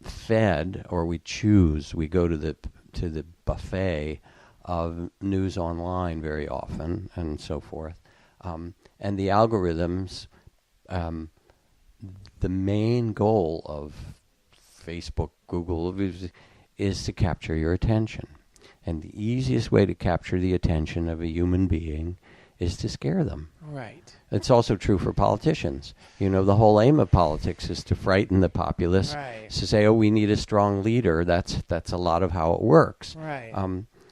Speaker 3: fed, or we go to the buffet of news online very often and so forth. And the algorithms, the main goal of Facebook, Google, is to capture your attention. And the easiest way to capture the attention of a human being is to scare them.
Speaker 1: Right.
Speaker 3: It's also true for politicians. You know, the whole aim of politics is to frighten the populace.
Speaker 1: Right.
Speaker 3: To say, oh, we need a strong leader. That's a lot of how it works.
Speaker 1: Right.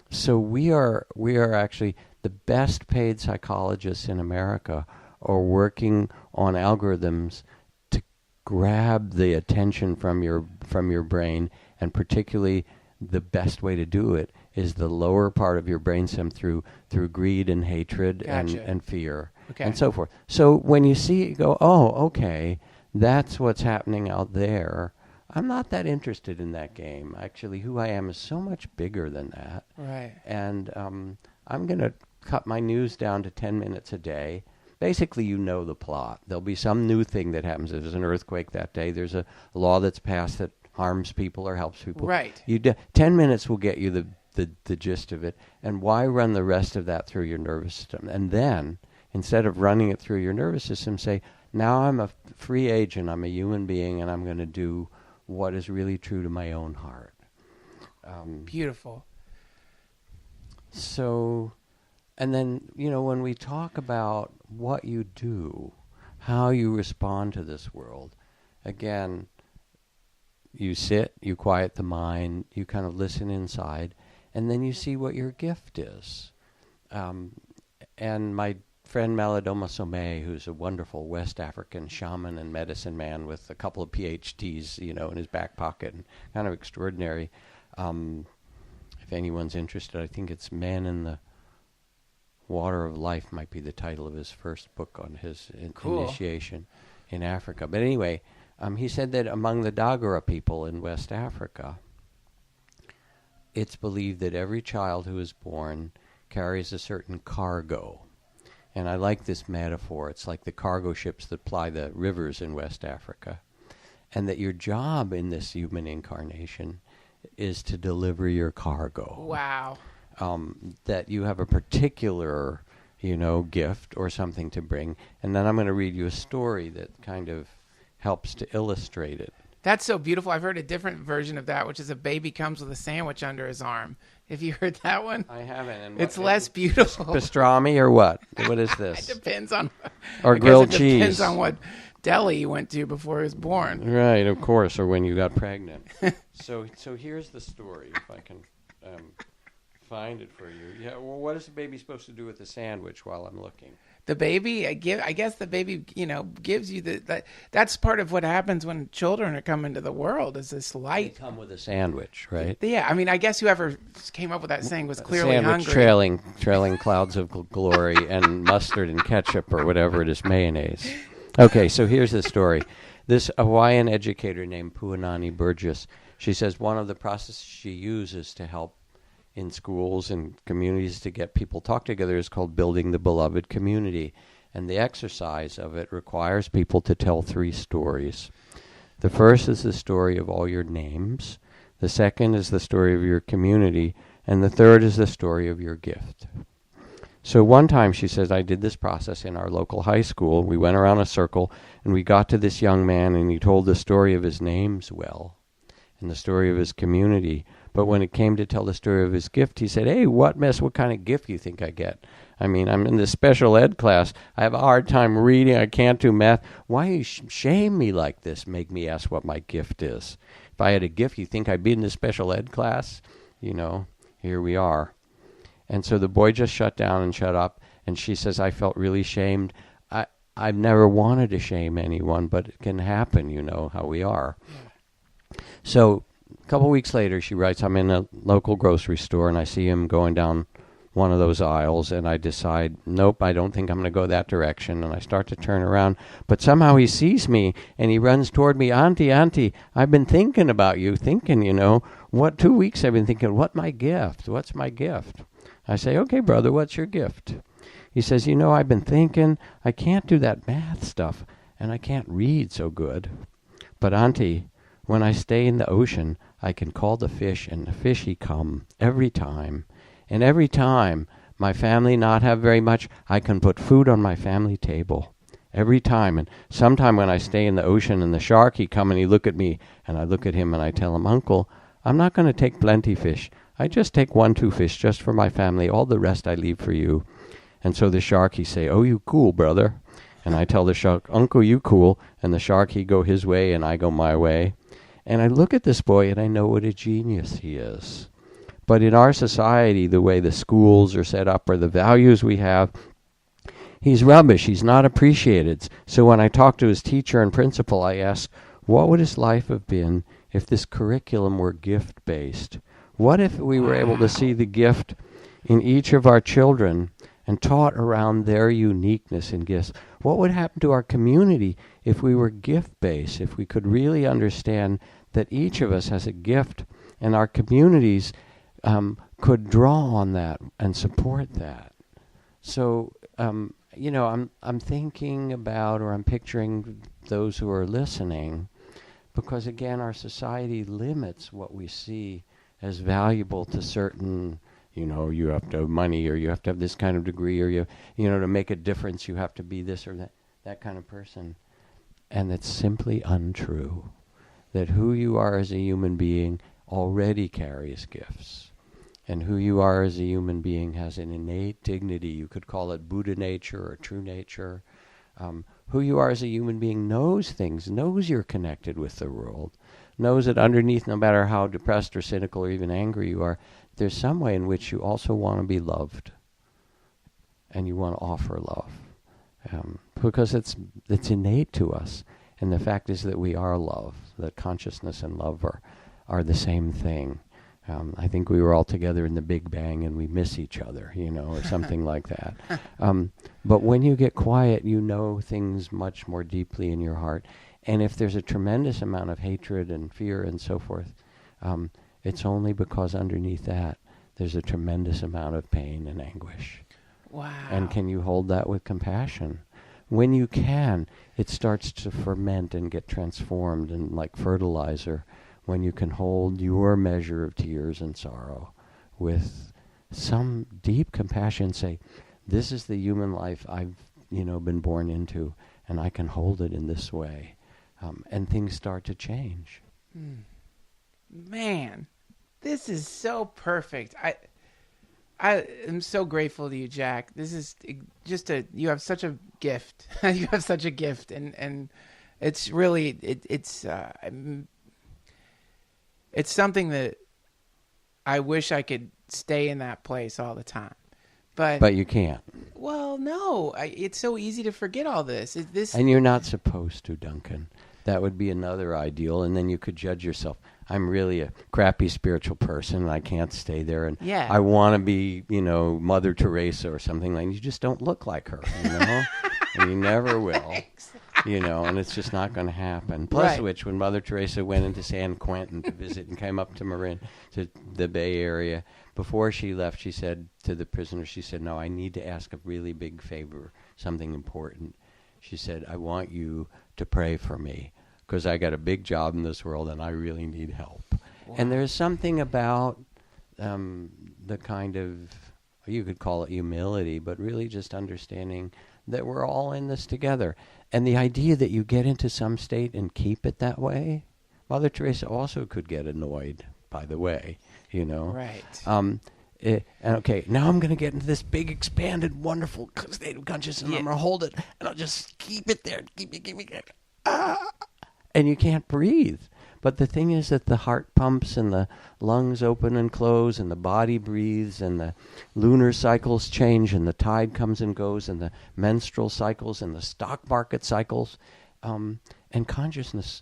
Speaker 3: So we are actually the best paid psychologists in America are working on algorithms to grab the attention from your brain, and particularly the best way to do it is the lower part of your brainstem through greed and hatred and fear and so forth. So when you see it, you go, oh, okay, that's what's happening out there. I'm not that interested in that game. Actually, who I am is so much bigger than that.
Speaker 1: Right.
Speaker 3: And I'm going to cut my news down to 10 minutes a day. Basically, you know the plot. There'll be some new thing that happens. If there's an earthquake that day, there's a law that's passed that harms people or helps people.
Speaker 1: Right.
Speaker 3: 10 minutes will get you the gist of it. And why run the rest of that through your nervous system? And then, instead of running it through your nervous system, say, now I'm a free agent, I'm a human being, and I'm going to do what is really true to my own heart.
Speaker 1: Beautiful.
Speaker 3: So, and then, you know, when we talk about what you do, how you respond to this world, again, you sit, you quiet the mind, you kind of listen inside, and then you see what your gift is. And my friend Malidoma Somé, who's a wonderful West African shaman and medicine man with a couple of PhDs, you know, in his back pocket, and kind of extraordinary. If anyone's interested, I think it's Man in the Water of Life might be the title of his first book on his initiation in Africa. But anyway, he said that among the Dagara people in West Africa, it's believed that every child who is born carries a certain cargo. And I like this metaphor. It's like the cargo ships that ply the rivers in West Africa. And that your job in this human incarnation is to deliver your cargo.
Speaker 1: Wow.
Speaker 3: That you have a particular, you know, gift or something to bring. And then I'm going to read you a story that kind of helps to illustrate it.
Speaker 1: That's so beautiful. I've heard a different version of that, which is a baby comes with a sandwich under his arm. Have you heard that one?
Speaker 3: I haven't. And
Speaker 1: it's less beautiful.
Speaker 3: Pastrami or what? What is this?
Speaker 1: It depends on...
Speaker 3: Or grilled cheese.
Speaker 1: It depends on what deli you went to before he was born.
Speaker 3: Right, of course, or when you got pregnant. So here's the story, if I can find it for you. Yeah. Well, what is the baby supposed to do with the sandwich while I'm looking?
Speaker 1: The baby, I guess the baby, you know, gives you that's part of what happens when children are coming to the world, is this light.
Speaker 3: They come with a sandwich, right?
Speaker 1: Yeah, I mean, I guess whoever came up with that saying was clearly
Speaker 3: sandwich
Speaker 1: hungry.
Speaker 3: trailing clouds of glory and mustard and ketchup or whatever it is, mayonnaise. Okay, so here's the story. This Hawaiian educator named Puanani Burgess, she says one of the processes she uses to help in schools and communities to get people talk together is called building the beloved community. And the exercise of it requires people to tell 3 stories. The first is the story of all your names. The second is the story of your community. And the third is the story of your gift. So one time, she says, I did this process in our local high school. We went around a circle, and we got to this young man, and he told the story of his names well, and the story of his community. But when it came to tell the story of his gift, he said, hey, what kind of gift do you think I get? I mean, I'm in this special ed class. I have a hard time reading. I can't do math. Why you shame me like this? Make me ask what my gift is. If I had a gift, you think I'd be in this special ed class? You know, here we are. And so the boy just shut down and shut up. And she says, I felt really shamed. I've never wanted to shame anyone, but it can happen, you know, how we are. So a couple weeks later, she writes, I'm in a local grocery store, and I see him going down one of those aisles, and I decide, nope, I don't think I'm going to go that direction, and I start to turn around, but somehow he sees me, and he runs toward me, Auntie, I've been thinking about you, you know, 2 weeks I've been thinking, what's my gift? I say, okay, brother, what's your gift? He says, you know, I've been thinking, I can't do that math stuff, and I can't read so good, but Auntie, when I stay in the ocean, I can call the fish, and the fishy come every time. And every time my family not have very much, I can put food on my family table. Every time. And sometime when I stay in the ocean and the shark, he come and he look at me, and I look at him and I tell him, Uncle, I'm not going to take plenty fish. I just take 1-2 fish just for my family. All the rest I leave for you. And so the shark, he say, oh, you cool, brother. And I tell the shark, Uncle, you cool. And the shark, he go his way and I go my way. And I look at this boy and I know what a genius he is. But in our society, the way the schools are set up or the values we have, he's rubbish. He's not appreciated. So when I talk to his teacher and principal, I ask, what would his life have been if this curriculum were gift-based? What if we were able to see the gift in each of our children and taught around their uniqueness and gifts? What would happen to our community if we were gift-based, if we could really understand that each of us has a gift and our communities could draw on that and support that? So, you know, I'm thinking about, or I'm picturing those who are listening, because again, our society limits what we see as valuable to certain, you know, you have to have money, or you have to have this kind of degree, or you know, to make a difference, you have to be this or that kind of person. And it's simply untrue. That who you are as a human being already carries gifts. And who you are as a human being has an innate dignity. You could call it Buddha nature or true nature. Who you are as a human being knows things, knows you're connected with the world, knows that underneath, no matter how depressed or cynical or even angry you are, there's some way in which you also want to be loved. And you want to offer love. Because it's innate to us. And the fact is that we are love, that consciousness and love are the same thing. I think we were all together in the Big Bang and we miss each other, you know, or something like that. But when you get quiet, you know things much more deeply in your heart. And if there's a tremendous amount of hatred and fear and so forth, it's only because underneath that there's a tremendous amount of pain and anguish.
Speaker 1: Wow.
Speaker 3: And can you hold that with compassion? When you can, it starts to ferment and get transformed, and like fertilizer, when you can hold your measure of tears and sorrow with some deep compassion, say, this is the human life I've, you know, been born into, and I can hold it in this way. And things start to change.
Speaker 1: Man, this is so perfect. I am so grateful to you, Jack. This is just you have such a gift. You have such a gift, and it's really it's something that I wish I could stay in that place all the time. But
Speaker 3: you can't.
Speaker 1: Well, no, it's so easy to forget all this.
Speaker 3: And you're not supposed to, Duncan. That would be another ideal, and then you could judge yourself. I'm really a crappy spiritual person, and I can't stay there. And
Speaker 1: yeah.
Speaker 3: I want to be, you know, Mother Teresa or something like that. You just don't look like her, you know? And you never will, you know, and it's just not going to happen. Plus,
Speaker 1: right.
Speaker 3: Which, when Mother Teresa went into San Quentin to visit and came up to Marin, to the Bay Area, before she left, she said to the prisoners, she said, no, I need to ask a really big favor, something important. She said, I want you to pray for me, because I got a big job in this world and I really need help. Wow. And there's something about the kind of, you could call it humility, but really just understanding that we're all in this together. And the idea that you get into some state and keep it that way, Mother Teresa also could get annoyed, by the way,
Speaker 1: Right.
Speaker 3: And okay, now I'm going to get into this big, expanded, wonderful state of consciousness, and I'm going to hold it, and I'll just keep it there, keep it. And you can't breathe. But the thing is that the heart pumps, and the lungs open and close, and the body breathes, and the lunar cycles change, and the tide comes and goes, and the menstrual cycles, and the stock market cycles, and consciousness.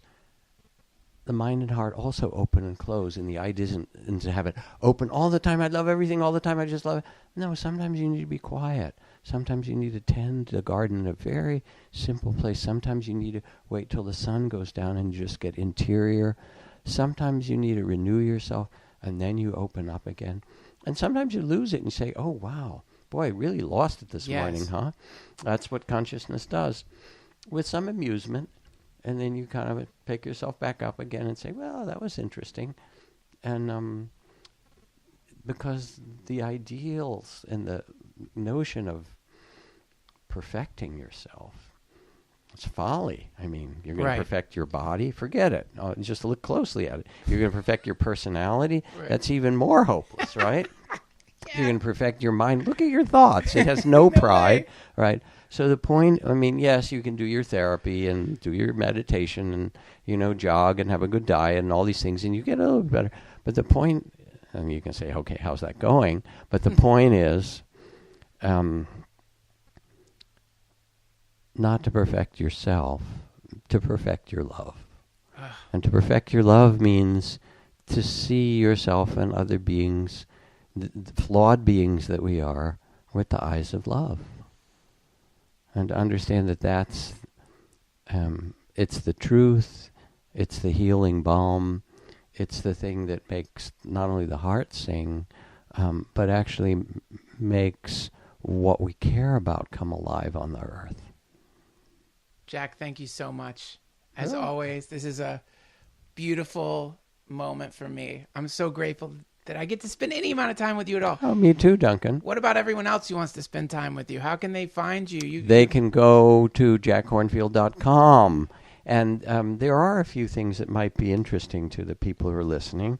Speaker 3: The mind and heart also open and close, and the idea isn't to have it open all the time. I love everything all the time. I just love it. No, sometimes you need to be quiet. Sometimes you need to tend the garden in a very simple place. Sometimes you need to wait till the sun goes down and you just get interior. Sometimes you need to renew yourself, and then you open up again. And sometimes you lose it and you say, oh, wow, boy, I really lost it this morning, huh? That's what consciousness does. With some amusement. And then you kind of pick yourself back up again and say, well, that was interesting. And because the ideals and the notion of perfecting yourself, it's folly. I mean, you're going to perfect your body? Forget it. Just look closely at it. You're going to perfect your personality? Right. That's even more hopeless, right? You're going to perfect your mind? Look at your thoughts. It has no pride, right? So the point, I mean, yes, you can do your therapy and do your meditation and, jog and have a good diet and all these things, and you get a little bit better. But the point, and you can say, okay, how's that going? But the point is not to perfect yourself, to perfect your love. And to perfect your love means to see yourself and other beings, the flawed beings that we are, with the eyes of love. And to understand that that's, it's the truth, it's the healing balm, it's the thing that makes not only the heart sing, but actually makes what we care about come alive on the earth.
Speaker 1: Jack, thank you so much. As always, this is a beautiful moment for me. I'm so grateful that I get to spend any amount of time with you at all.
Speaker 3: Oh, me too, Duncan.
Speaker 1: What about everyone else who wants to spend time with you? How can they find you?
Speaker 3: They can go to jackkornfield.com. And there are a few things that might be interesting to the people who are listening.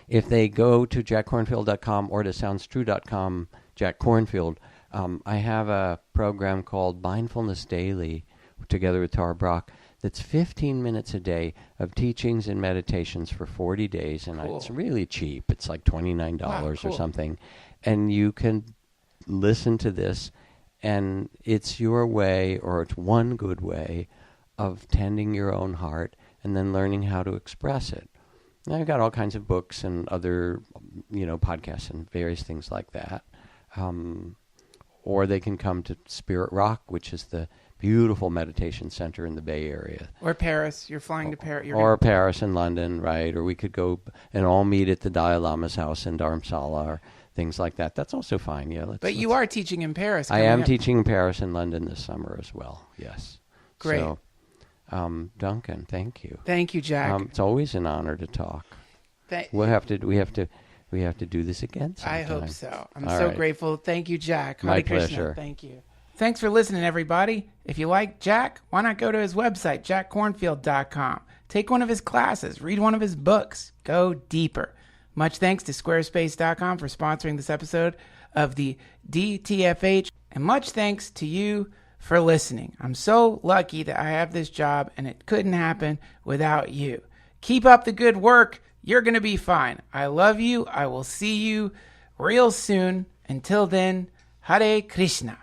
Speaker 3: If they go to jackkornfield.com or to soundstrue.com, Jack Kornfield, I have a program called Mindfulness Daily, together with Tara Brock, that's 15 minutes a day of teachings and meditations for 40 days. And it's really cheap. It's like $29 or something. And you can listen to this, and it's your way, or it's one good way, of tending your own heart and then learning how to express it. Now, I've got all kinds of books and other, podcasts and various things like that. Or they can come to Spirit Rock, which is the beautiful meditation center in the Bay Area.
Speaker 1: Or Paris. You're flying to Paris.
Speaker 3: Or Paris and London, right? Or we could go and all meet at the Dalai Lama's house in Dharamsala or things like that. That's also fine, yeah.
Speaker 1: But you are teaching in Paris.
Speaker 3: I am teaching in Paris and London this summer as well, yes.
Speaker 1: Great.
Speaker 3: So, Duncan, thank you.
Speaker 1: Thank you, Jack.
Speaker 3: It's always an honor to talk. We have to do this again sometime.
Speaker 1: I hope so. I'm so grateful. Thank you, Jack.
Speaker 3: My
Speaker 1: Hare
Speaker 3: pleasure.
Speaker 1: Krishna. Thank you. Thanks for listening, everybody. If you like Jack, why not go to his website, jackkornfield.com. Take one of his classes. Read one of his books. Go deeper. Much thanks to Squarespace.com for sponsoring this episode of the DTFH. And much thanks to you for listening. I'm so lucky that I have this job, and it couldn't happen without you. Keep up the good work. You're going to be fine. I love you. I will see you real soon. Until then, Hare Krishna.